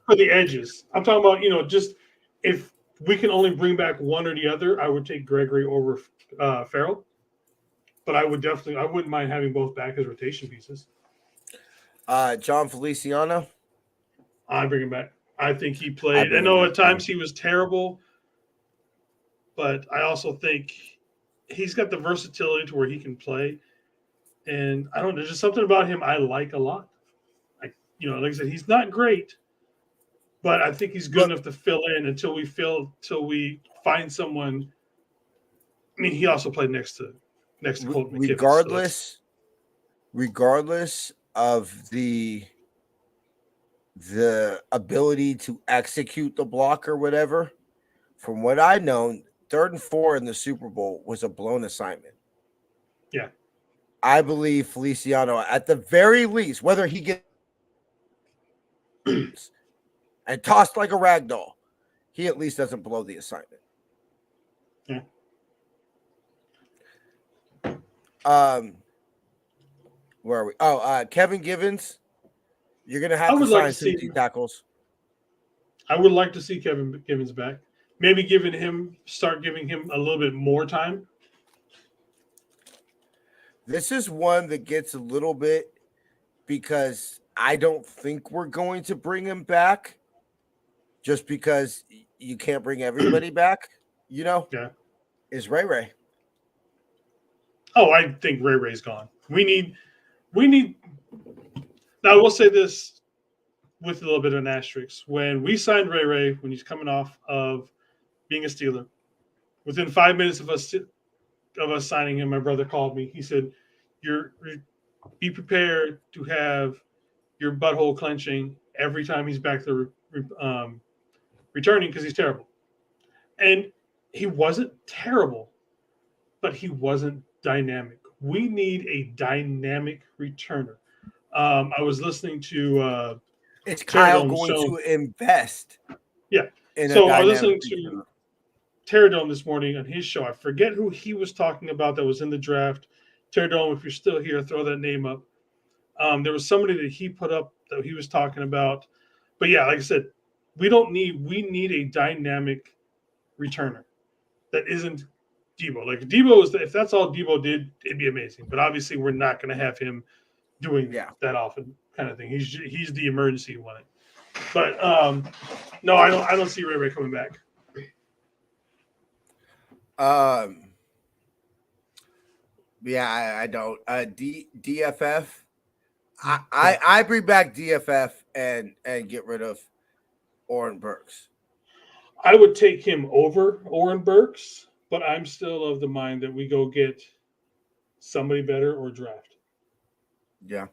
Speaker 3: for the edges. I'm talking about, just if we can only bring back one or the other, I would take Gregory over Farrell. But I wouldn't mind having both back as rotation pieces.
Speaker 1: John Feliciano?
Speaker 3: I bring him back. I think he played. I know at times he was terrible, but I also think he's got the versatility to where he can play. And I don't know, there's just something about him I like a lot. Like I said, he's not great, but I think he's good enough to fill in until we find someone. I mean, he also played next to Colton McKivitz.
Speaker 1: Regardless of the ability to execute the block or whatever, from what I know, 3rd and 4 in the Super Bowl was a blown assignment.
Speaker 3: Yeah.
Speaker 1: I believe Feliciano, at the very least, whether he gets and tossed like a rag doll, he at least doesn't blow the assignment.
Speaker 3: Yeah.
Speaker 1: Where are we? Oh, Kevin Givens. You're gonna have to sign some D tackles.
Speaker 3: I would like to see Kevin Givens back. Maybe start giving him a little bit more time.
Speaker 1: This is one that gets a little bit because I don't think we're going to bring him back just because you can't bring everybody back, Yeah. Is Ray.
Speaker 3: Oh, I think Ray's gone. We need now I will say this with a little bit of an asterisk. When we signed Ray, when he's coming off of being a Steeler, within 5 minutes of us signing him, my brother called me. He said, be prepared to have your butthole clenching every time he's back there returning because he's terrible. And he wasn't terrible, but he wasn't dynamic. We need a dynamic returner. I was listening to
Speaker 1: it's Kyle going to invest.
Speaker 3: Yeah. So I was listening to Terradome this morning on his show. I forget who he was talking about that was in the draft. Terradome, if you're still here, throw that name up. There was somebody that he put up that he was talking about. But yeah, like I said, we need a dynamic returner that isn't Debo. Like Debo if that's all Debo did, it'd be amazing. But obviously we're not going to have him doing that often kind of thing. He's the emergency one. But no, I don't see Ray coming back.
Speaker 1: Yeah, I don't. DFF. I bring back DFF and get rid of Oren Burks.
Speaker 3: I would take him over Oren Burks, but I'm still of the mind that we go get somebody better or draft.
Speaker 1: Yeah.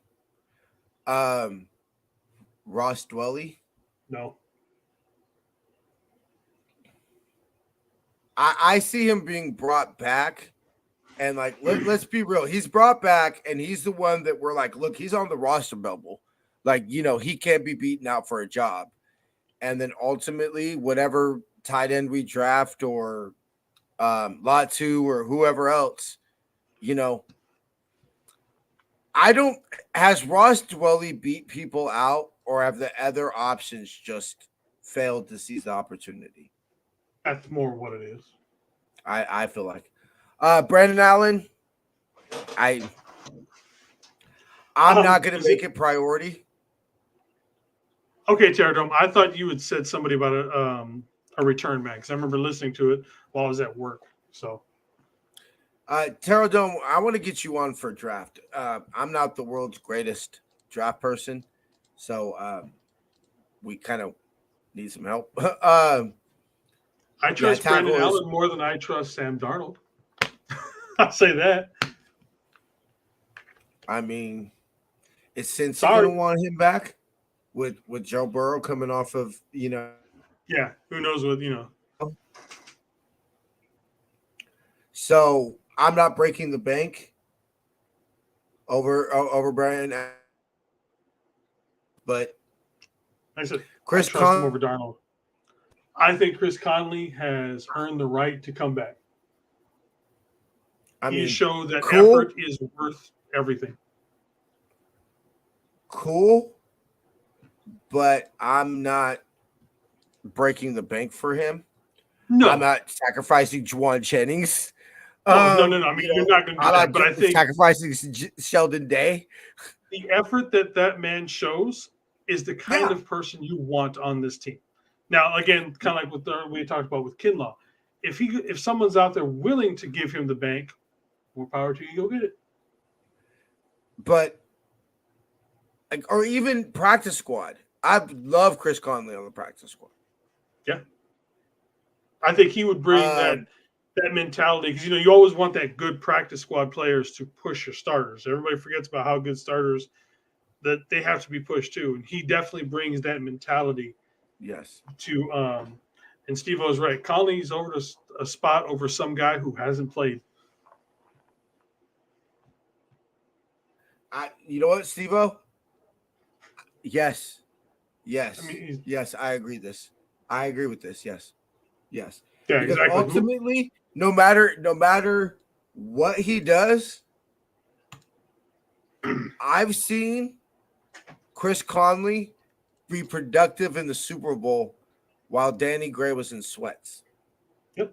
Speaker 1: Ross Dwelley?
Speaker 3: No.
Speaker 1: I see him being brought back And like, let's be real. He's brought back, and he's the one that we're like, look, he's on the roster bubble. Like, he can't be beaten out for a job. And then ultimately, whatever tight end we draft or Latu or whoever else, has Ross Dwelley beat people out, or have the other options just failed to seize the opportunity?
Speaker 3: That's more what it is.
Speaker 1: I feel like. Brandon Allen, I'm not going to make it priority.
Speaker 3: Okay, Terradome, I thought you had said somebody about a return man, because I remember listening to it while I was at work. So,
Speaker 1: Terradome, I want to get you on for draft. I'm not the world's greatest draft person, so we kind of need some help.
Speaker 3: I trust Brandon Allen more than I trust Sam Darnold. I'll say that.
Speaker 1: I mean, is Cincy going to want him back with Joe Burrow coming off of,
Speaker 3: Yeah, who knows what,
Speaker 1: So I'm not breaking the bank over Brian, but
Speaker 3: I said I trust him over Darnold. I think Chris Conley has earned the right to come back. He showed that effort is worth everything.
Speaker 1: Cool, but I'm not breaking the bank for him.
Speaker 3: No,
Speaker 1: I'm not sacrificing Juwan Jennings.
Speaker 3: No. I mean, you're not going to do that, but I think
Speaker 1: sacrificing Sheldon Day.
Speaker 3: The effort that man shows is the kind of person you want on this team. Now, again, kind of like what we talked about with Kinlaw. If someone's out there willing to give him the bank, more power to you. Go get it.
Speaker 1: But, or even practice squad. I love Chris Conley on the practice squad.
Speaker 3: Yeah, I think he would bring that mentality, because you always want that good practice squad players to push your starters. Everybody forgets about how good starters that they have to be pushed too, and he definitely brings that mentality.
Speaker 1: Yes.
Speaker 3: To and Steve-O's right. Conley's over a spot over some guy who hasn't played.
Speaker 1: You know what, Steve-O? Yes.
Speaker 3: I mean,
Speaker 1: yes, I agree with this. Yes.
Speaker 3: Yeah,
Speaker 1: because
Speaker 3: exactly.
Speaker 1: Ultimately, no matter what he does, I've seen Chris Conley be productive in the Super Bowl while Danny Gray was in sweats.
Speaker 3: Yep.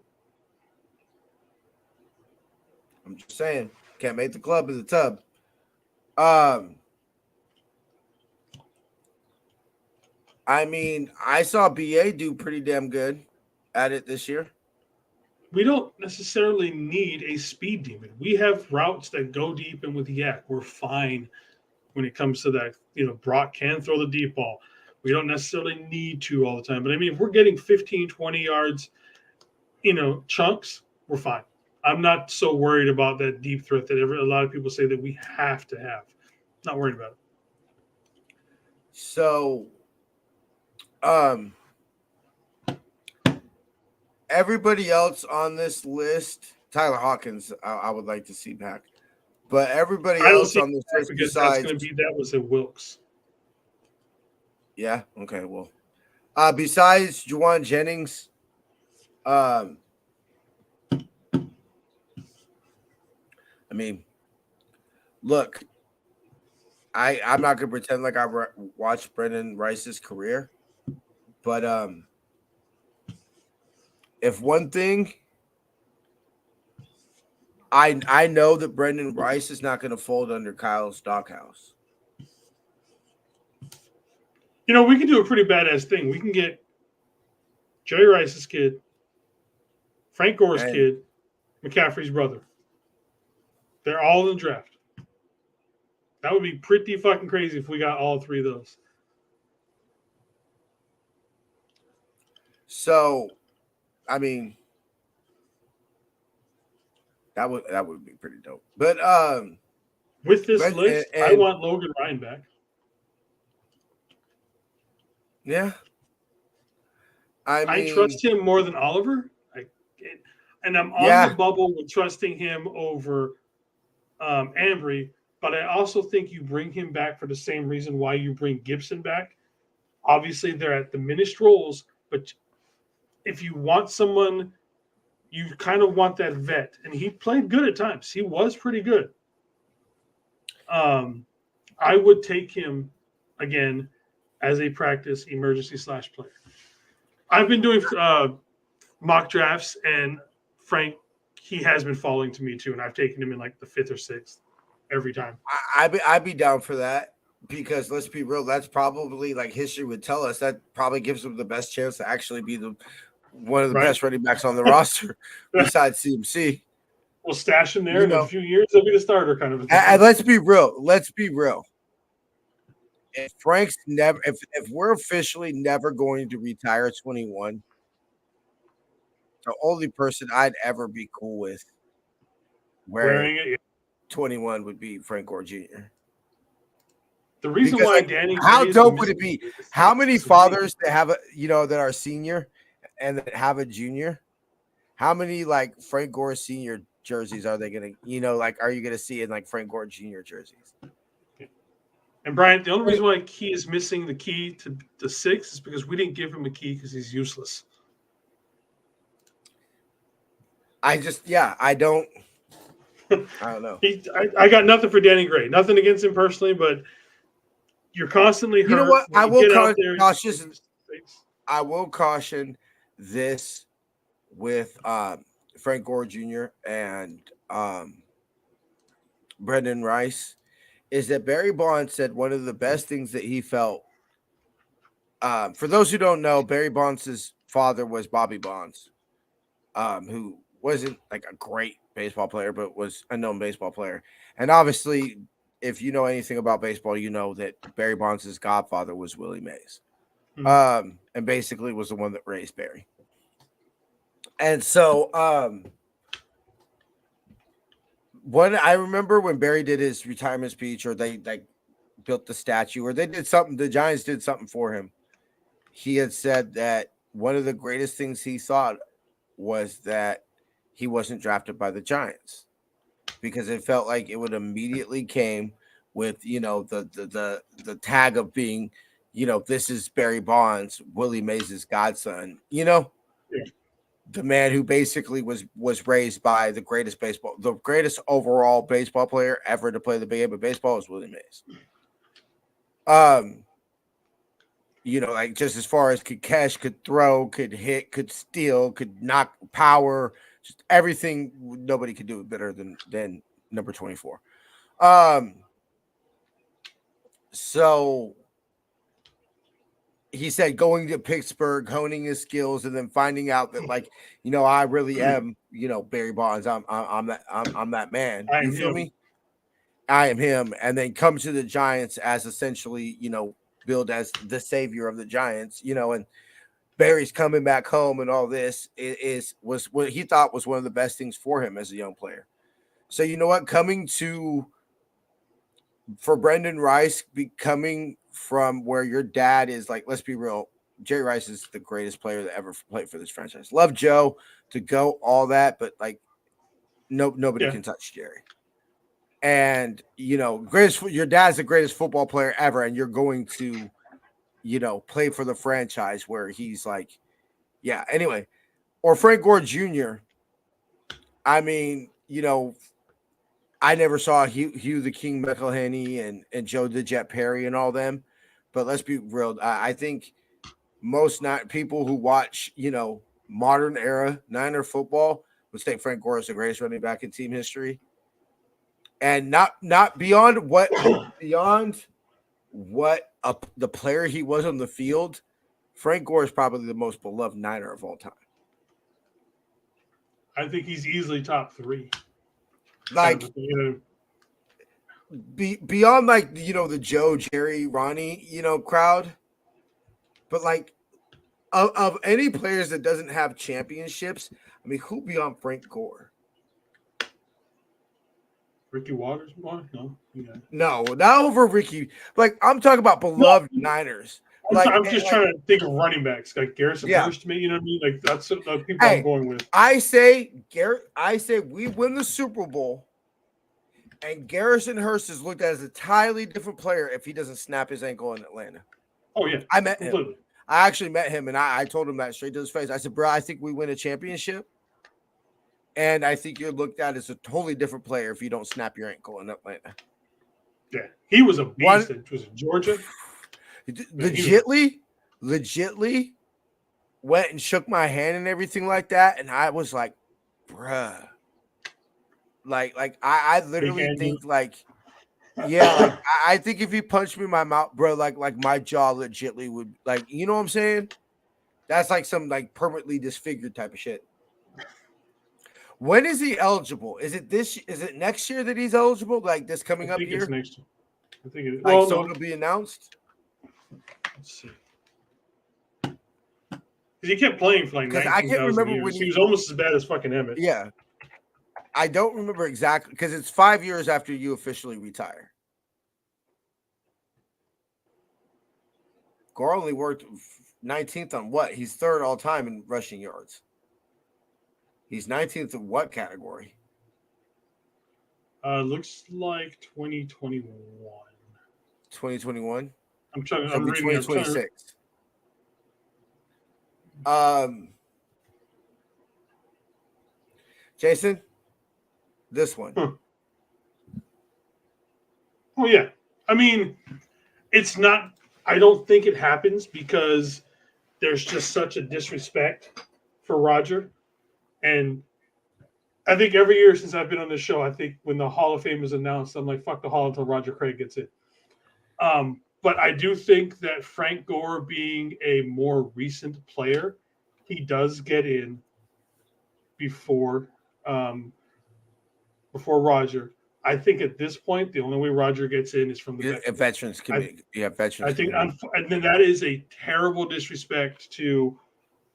Speaker 1: I'm just saying, can't make the club in the tub. I mean, I saw BA do pretty damn good at it this year.
Speaker 3: We don't necessarily need a speed demon. We have routes that go deep, and with Yak, we're fine when it comes to that. Brock can throw the deep ball. We don't necessarily need to all the time. But, I mean, if we're getting 15, 20 yards, chunks, we're fine. I'm not so worried about that deep threat that a lot of people say that we have to have. Not worried about it.
Speaker 1: So, everybody else on this list, Tyler Hawkins, I would like to see back. But everybody else on this list besides
Speaker 3: that's going to be that was a Wilkes.
Speaker 1: Yeah. Okay. Well, besides Juwan Jennings, I mean, look, I'm not gonna pretend like I watched Brendan Rice's career, but if one thing, I know that Brendan Rice is not going to fold under Kyle Stockhouse.
Speaker 3: We can do a pretty badass thing. We can get Jerry Rice's kid, Frank Gore's kid, McCaffrey's brother. They're all in the draft. That would be pretty fucking crazy if we got all three of those.
Speaker 1: So, I mean, that would be pretty dope. But
Speaker 3: with this list, I want Logan Ryan back.
Speaker 1: Yeah. I mean,
Speaker 3: I trust him more than Oliver. And I'm on
Speaker 1: Yeah.
Speaker 3: the bubble with trusting him over Ambry, but I also think you bring him back for the same reason why you bring Gibson back. Obviously, they're at diminished roles, but if you want someone, you kind of want that vet, and he played good at times. He was pretty good. I would take him again as a practice emergency / player. I've been doing mock drafts, and Frank, he has been falling to me too, and I've taken him in like the 5th or 6th every time.
Speaker 1: I'd be down for that because let's be real, that's probably like history would tell us that probably gives him the best chance to actually be one of the best running backs on the roster besides CMC.
Speaker 3: We'll stash him there, in a few years he'll be the starter kind of a thing.
Speaker 1: And let's be real. If Frank's never, if we're officially never going to retire 21, the only person I'd ever be cool with wearing it 21 would be Frank Gore Jr.
Speaker 3: The reason why Danny,
Speaker 1: how dope would it be? How many fathers that have that are senior and that have a junior? How many like Frank Gore Sr. jerseys are they gonna, are you gonna see in like Frank Gore Jr. jerseys?
Speaker 3: And Brian, the only reason why Key is missing the key to the 6 is because we didn't give him a key because he's useless.
Speaker 1: I don't know.
Speaker 3: I got nothing for Danny Gray. Nothing against him personally, but you're constantly hurt.
Speaker 1: You know what? I will caution this with Frank Gore Jr. and Brendan Rice is that Barry Bonds said one of the best things that he felt. For those who don't know, Barry Bonds' father was Bobby Bonds, who wasn't like a great baseball player, but was a known baseball player. And obviously, if you know anything about baseball, you know that Barry Bonds' godfather was Willie Mays, and basically was the one that raised Barry. And so, I remember when Barry did his retirement speech, or they like built the statue, or they did something, the Giants did something for him. He had said that one of the greatest things he thought was that he wasn't drafted by the Giants because it felt like it would immediately came with, the tag of being, this is Barry Bonds, Willie Mays' godson, the man who basically was raised by the greatest overall baseball player ever to play the big game of baseball was Willie Mays. Like just as far as could catch, could throw, could hit, could steal, could knock power, just everything. Nobody could do it better than number 24. So he said going to Pittsburgh, honing his skills, and then finding out that, like, I really am, Barry Bonds. I'm that man. You feel me? I am him. And then come to the Giants as essentially, billed as the savior of the Giants, and Barry's coming back home and all this was what he thought was one of the best things for him as a young player. So you know what? For Brendan Rice, coming from where your dad is, like, let's be real, Jerry Rice is the greatest player that ever played for this franchise. Love Joe to go, all that, but like nobody can touch Jerry. And your dad's the greatest football player ever, and you're going to, play for the franchise where he's like, yeah. Anyway, or Frank Gore Jr. I mean, I never saw Hugh the King McElhenney and Joe the Jet Perry and all them, but let's be real. I think most people who watch, modern era Niner football would say Frank Gore is the greatest running back in team history, and not beyond what the player he was on the field. Frank Gore is probably the most beloved Niner of all time.
Speaker 3: I think he's easily top 3.
Speaker 1: Like, beyond like, the Joe, Jerry, Ronnie, crowd, but like of any players that doesn't have championships, I mean, who beyond Frank Gore?
Speaker 3: Ricky Waters? No. Yeah.
Speaker 1: No, not over Ricky. Like, I'm talking about beloved Niners.
Speaker 3: I'm just trying to think of running backs like Garrison Hurst to me. You know what I mean? Like that's the people I'm going with.
Speaker 1: I say we win the Super Bowl, and Garrison Hurst is looked at as a entirely different player if he doesn't snap his ankle in Atlanta.
Speaker 3: Oh yeah,
Speaker 1: I met him. I actually met him, and I told him that straight to his face. I said, "Bro, I think we win a championship, and I think you're looked at as a totally different player if you don't snap your ankle in Atlanta."
Speaker 3: Yeah, he was a beast. It was in Georgia.
Speaker 1: Legitly went and shook my hand and everything like that, and I was like, "Bruh." Like I literally think I think if he punched me in my mouth, bro, like my jaw legitly would you know what I'm saying? That's like some like permanently disfigured type of shit. When is he eligible? Is it next year that he's eligible? Like this coming up year?
Speaker 3: It's next year. I think it,
Speaker 1: it'll be announced.
Speaker 3: Let's see. Because he kept playing for like 19,000
Speaker 1: I can't remember
Speaker 3: years.
Speaker 1: when
Speaker 3: He was almost as bad as fucking Emmett.
Speaker 1: Yeah. I don't remember exactly because it's 5 years after you officially retire. Gore only worked 19th on what? He's third all time in rushing yards. He's 19th in what category?
Speaker 3: Looks like 2021.
Speaker 1: 2021?
Speaker 3: I'm trying.
Speaker 1: I'm reading 2026. Jason, this one.
Speaker 3: Oh yeah. I mean, it's not. I don't think it happens because there's just such a disrespect for Roger, and I think every year since I've been on this show, I think when the Hall of Fame is announced, I'm like, fuck the Hall until Roger Craig gets in. But I do think that Frank Gore being a more recent player, he does get in before Roger. I think at this point, the only way Roger gets in is from the
Speaker 1: Veterans Committee. Veterans.
Speaker 3: I think, and then that is a terrible disrespect to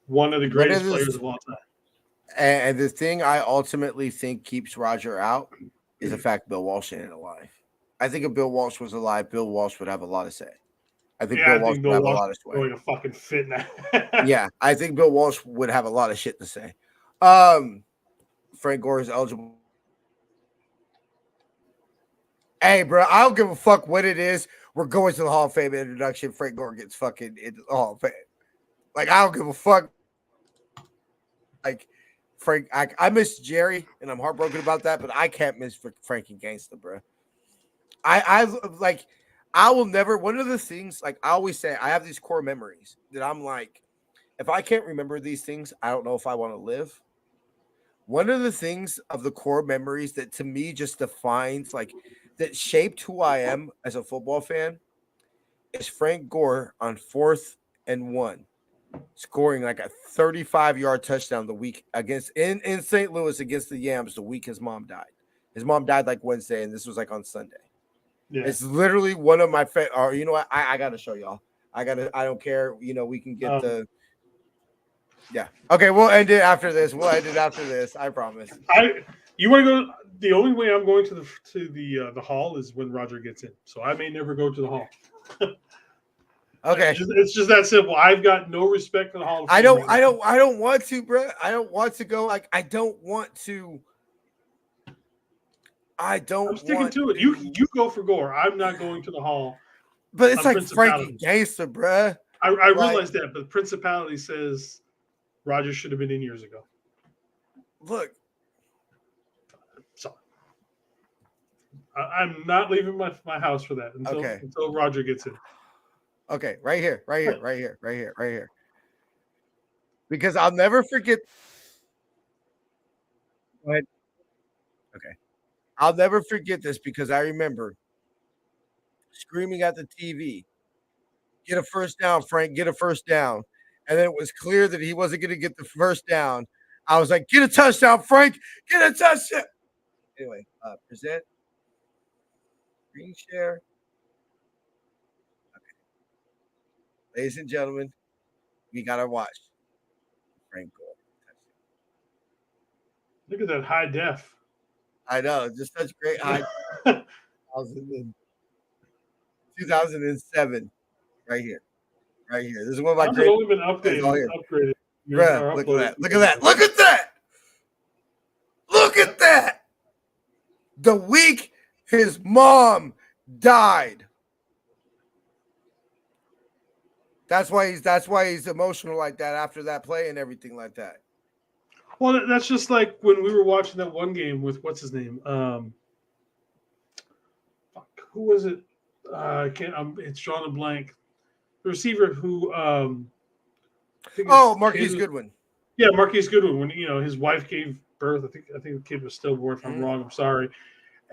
Speaker 3: one of the greatest players of all time.
Speaker 1: And the thing I ultimately think keeps Roger out is the fact Bill Walsh ain't alive. I think if Bill Walsh was alive, Bill Walsh would have a lot to say. I think Bill Walsh would have a lot of sway.
Speaker 3: Going to fucking fit now.
Speaker 1: Yeah, I think Bill Walsh would have a lot of shit to say. Frank Gore is eligible. Hey, bro, I don't give a fuck what it is. We're going to the Hall of Fame introduction. Frank Gore gets fucking into the Hall of Fame. Like, I don't give a fuck. Like, Frank, I miss Jerry, and I'm heartbroken about that, but I can't miss Frankie Gangsta, bro. I will never, one of the things, like I always say, I have these core memories that I'm like, if I can't remember these things, I don't know if I want to live. One of the things of the core memories that to me just defines, like, that shaped who I am as a football fan is Frank Gore on 4th and 1. Scoring like a 35-yard touchdown the week against in St. Louis against the Yams the week his mom died. His mom died like Wednesday, and this was like on Sunday. Yeah. It's literally one of my favorite. Or you know what? I gotta show y'all. I don't care. You know, we can get the. Yeah. Okay, we'll end it after this. I promise.
Speaker 3: You want to go? The only way I'm going to the hall is when Roger gets in. So I may never go to the hall.
Speaker 1: Okay,
Speaker 3: it's just that simple. I've got no respect for the Hall of Fame.
Speaker 1: I don't want to, bro. I don't want to go. Like, I don't want to. I'm
Speaker 3: sticking to it. You go for Gore. I'm not going to the Hall.
Speaker 1: But it's like Frankie Gangsta, bro.
Speaker 3: I realize that, but Principality says Roger should have been in years ago.
Speaker 1: Look,
Speaker 3: sorry. I'm not leaving my house for that until Roger gets in.
Speaker 1: Okay, right here. Because I'll never forget. Go ahead. Okay. I'll never forget this because I remember screaming at the TV, "Get a first down, Frank, get a first down." And then it was clear that he wasn't going to get the first down. I was like, "Get a touchdown, Frank, get a touchdown." Anyway, present. Screen share. Ladies and gentlemen, we got to watch Frank Gore.
Speaker 3: Look at that high def.
Speaker 1: I know, just such great high. 2007, right here. right here. This is one of my
Speaker 3: How's it
Speaker 1: great.
Speaker 3: only been
Speaker 1: It's all here.
Speaker 3: upgraded?
Speaker 1: Bruh,
Speaker 3: Or
Speaker 1: look
Speaker 3: uploaded?
Speaker 1: at that. Look at that. Look at that. Look at that. The week his mom died. That's why he's emotional like that after that play and everything like that.
Speaker 3: Well, that's just like when we were watching that one game with what's his name? Who was it? I can't. It's drawing a blank. The receiver who. I think his
Speaker 1: Marquise
Speaker 3: kid was-
Speaker 1: Goodwin.
Speaker 3: Yeah, Marquise Goodwin. When his wife gave birth, I think the kid was stillborn. If I'm wrong, I'm sorry.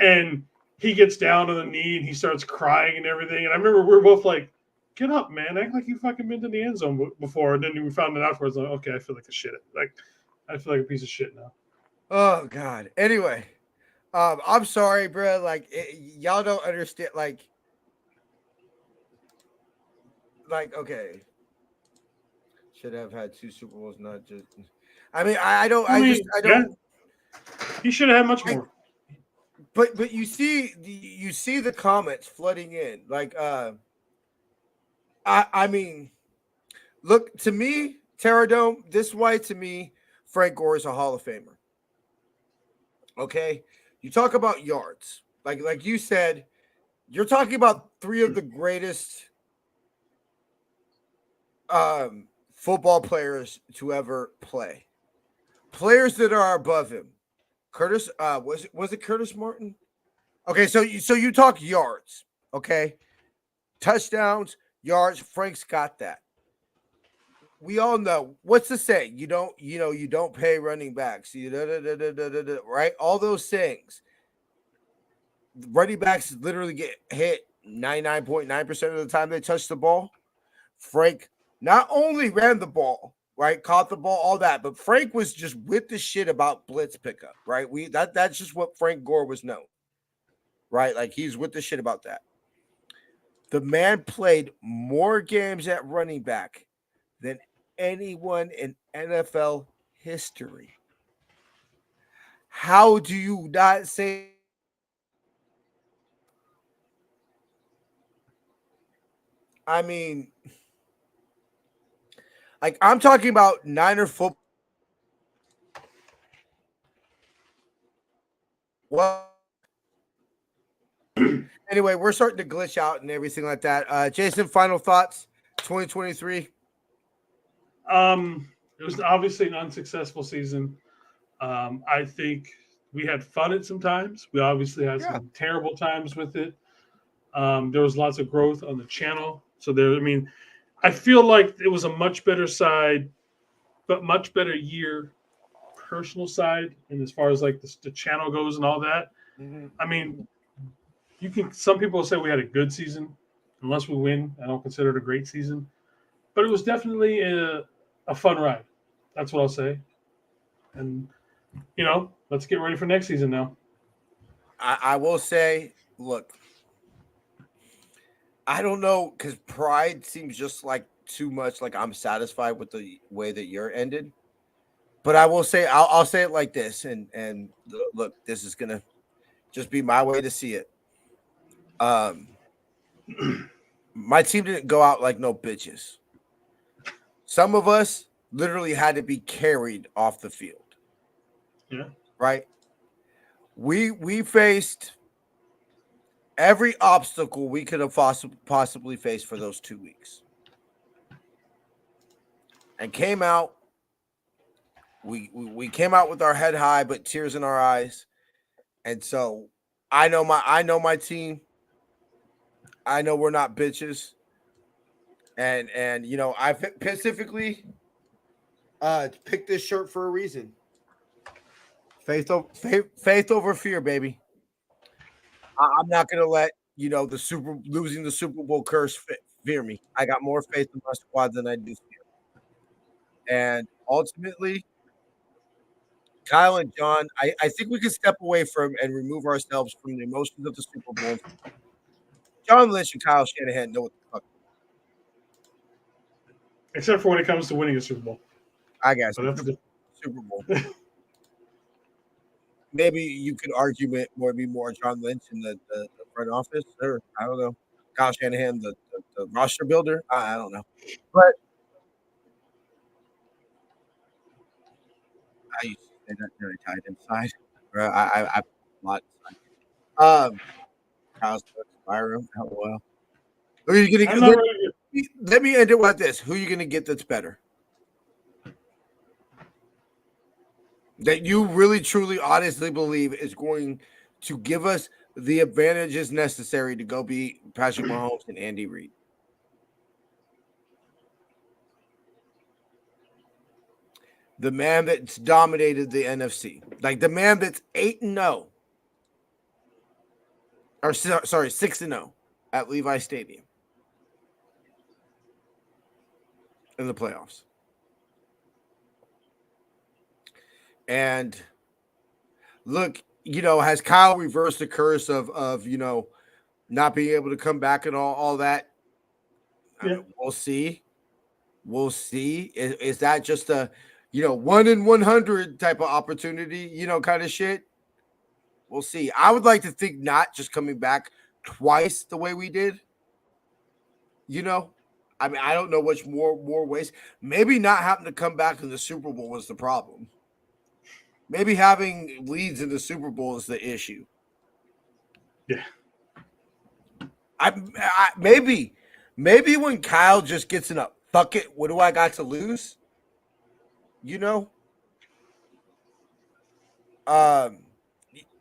Speaker 3: And he gets down on the knee and he starts crying and everything. And I remember we were both like, "Get up, man! Act like you fucking been to the end zone before." And then we found it afterwards. Like, okay, I feel like a shit. Like, I feel like a piece of shit now.
Speaker 1: Oh God. Anyway, I'm sorry, bro. Like y'all don't understand. Like okay, should have had 2 Super Bowls, not just. I mean, I don't. I don't.
Speaker 3: Yeah. He should have had much more.
Speaker 1: But you see the comments flooding in. Like I mean, look, to me, Terradome, this way to me, Frank Gore is a Hall of Famer. Okay, you talk about yards, like you said, you're talking about 3 of the greatest football players to ever play. Players that are above him. Curtis, was it Curtis Martin? Okay, so you talk yards, okay? Touchdowns, yards, Frank's got that. We all know what's the saying. You don't pay running backs. Right? All those things. Running backs literally get hit 99.9% of the time they touch the ball. Frank not only ran the ball, right, caught the ball, all that, but Frank was just with the shit about blitz pickup, right? That's just what Frank Gore was known, right? Like he's with the shit about that. The man played more games at running back than anyone in NFL history. How do you not say? I mean, like I'm talking about Niner football. Well, anyway, we're starting to glitch out and everything like that. Jason, final thoughts, 2023.
Speaker 3: It was obviously an unsuccessful season. I think we had fun at some times. We obviously had some terrible times with it. There was lots of growth on the channel. So I feel like it was a much better side, but much better year, personal side, and as far as like the channel goes and all that.
Speaker 1: Mm-hmm.
Speaker 3: I mean, some people say we had a good season. Unless we win, I don't consider it a great season. But it was definitely a fun ride. That's what I'll say. And, let's get ready for next season now.
Speaker 1: I will say, look, I don't know, because pride seems just like too much. Like I'm satisfied with the way that you're ended. But I will say, I'll say it like this. And look, this is going to just be my way to see it. My team didn't go out like no bitches. Some of us literally had to be carried off the field.
Speaker 3: Yeah.
Speaker 1: Right? We faced every obstacle we could have possibly faced for those 2 weeks. And came out. We came out with our head high, but tears in our eyes. And so I know my team. I know we're not bitches. And I specifically picked this shirt for a reason. Faith over fear, baby. I'm not gonna let losing the Super Bowl curse fear me. I got more faith in my squad than I do fear. And ultimately, Kyle and John, I think we can step away from and remove ourselves from the emotions of the Super Bowl. John Lynch and Kyle Shanahan know what the fuck.
Speaker 3: Except for when it comes to winning a Super Bowl.
Speaker 1: I guess
Speaker 3: So that's the
Speaker 1: Super Bowl. Maybe you could argue it more John Lynch in the front office, or I don't know, Kyle Shanahan, the the roster builder. I don't know, but I used to say that very tight inside. Bro, I a lot inside. Kyle's Byron. Oh well. Who are you gonna
Speaker 3: I'm
Speaker 1: get?
Speaker 3: not really.
Speaker 1: Let me end it with this. Who are you gonna get that's better? That you really, truly, honestly believe is going to give us the advantages necessary to go beat Patrick Mahomes and Andy Reid. The man that's dominated the NFC, like the man that's 8-0, or sorry, 6-0 at Levi Stadium in the playoffs. And look, has Kyle reversed the curse of not being able to come back and all that?
Speaker 3: Yeah.
Speaker 1: We'll see. We'll see. Is that just a 1 in 100 type of opportunity, kind of shit? We'll see. I would like to think not just coming back twice the way we did. I mean, I don't know which more ways. Maybe not having to come back in the Super Bowl was the problem. Maybe having leads in the Super Bowl is the issue.
Speaker 3: Yeah.
Speaker 1: Maybe when Kyle just gets in a fuck it, what do I got to lose?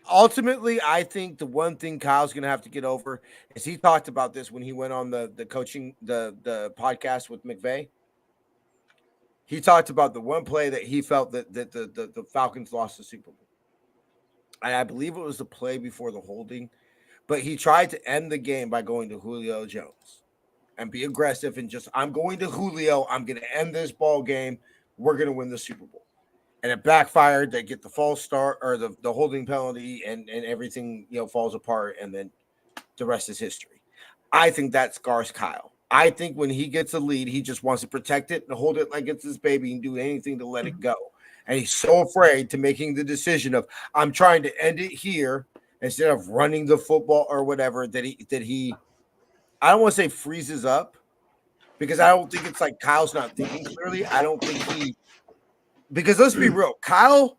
Speaker 1: Ultimately, I think the one thing Kyle's gonna have to get over is he talked about this when he went on the coaching the podcast with McVay. He talked about the one play that he felt that the Falcons lost the Super Bowl. And I believe it was the play before the holding, but he tried to end the game by going to Julio Jones and be aggressive and just, I'm going to Julio. I'm going to end this ball game. We're going to win the Super Bowl. And it backfired. They get the false start or the holding penalty and everything, falls apart. And then the rest is history. I think that scars Kyle. I think when he gets a lead, he just wants to protect it and hold it like it's his baby and do anything to let it go. And he's so afraid to making the decision of, I'm trying to end it here instead of running the football or whatever, that he I don't want to say freezes up, because I don't think it's like Kyle's not thinking clearly. I don't think because let's be real, Kyle,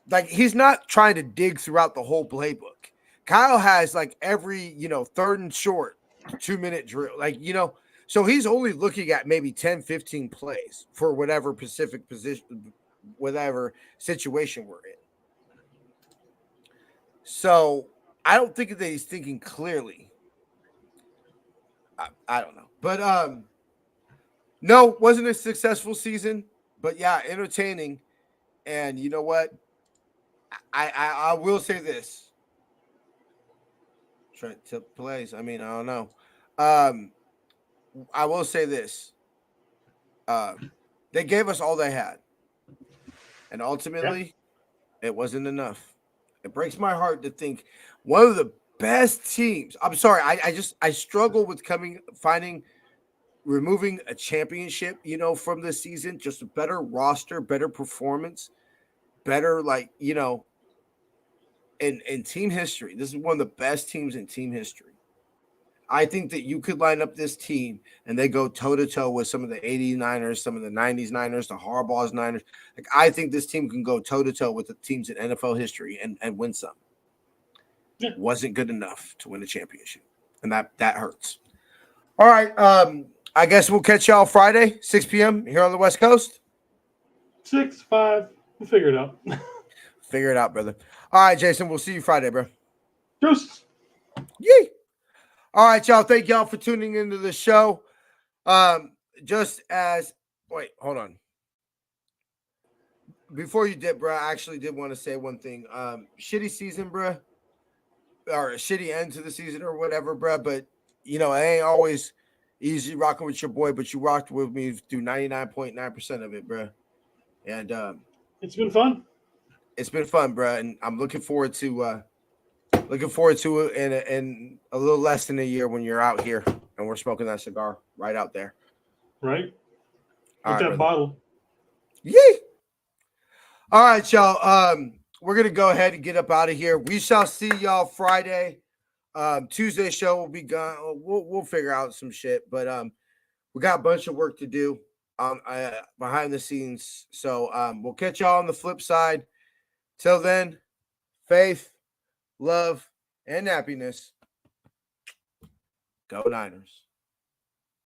Speaker 1: like, he's not trying to dig throughout the whole playbook. Kyle has like every, 3rd and short 2-minute drill, so he's only looking at maybe 10, 15 plays for whatever specific position, whatever situation we're in. So I don't think that he's thinking clearly. I don't know. But no, wasn't a successful season, but yeah, entertaining. And you know what? I will say this. Trent Tip plays. I mean, I don't know. I will say this. They gave us all they had. And ultimately, it wasn't enough. It breaks my heart to think one of the best teams. I'm sorry. I struggle with removing a championship, from this season. Just a better roster, better performance, better, in team history. This is one of the best teams in team history. I think that you could line up this team and they go toe-to-toe with some of the 80s Niners, some of the 90s Niners, the Harbaugh's Niners. Like, I think this team can go toe-to-toe with the teams in NFL history and win some. Yeah. Wasn't good enough to win a championship, and that hurts. All right, I guess we'll catch y'all Friday, 6 p.m. here on the West Coast.
Speaker 3: 6, 5, we'll figure it out.
Speaker 1: Figure it out, brother. All right, Jason, we'll see you Friday, bro.
Speaker 3: Deuces.
Speaker 1: Yee. All right, y'all. Thank y'all for tuning into the show. Wait, hold on. Before you did, bro, I actually did want to say one thing. Shitty season, bro, or a shitty end to the season or whatever, bro. But, it ain't always easy rocking with your boy, but you rocked with me through 99.9% of it, bro. And
Speaker 3: it's been fun.
Speaker 1: It's been fun, bro. And I'm looking forward to it in a little less than a year when you're out here and we're smoking that cigar right out there.
Speaker 3: Right.
Speaker 1: All
Speaker 3: With
Speaker 1: right,
Speaker 3: that bottle.
Speaker 1: Yee. All right, y'all. We're going to go ahead and get up out of here. We shall see y'all Friday. Tuesday show will be gone. We'll figure out some shit, but we got a bunch of work to do behind the scenes. So we'll catch y'all on the flip side. Till then, faith, love, and happiness. Go Niners.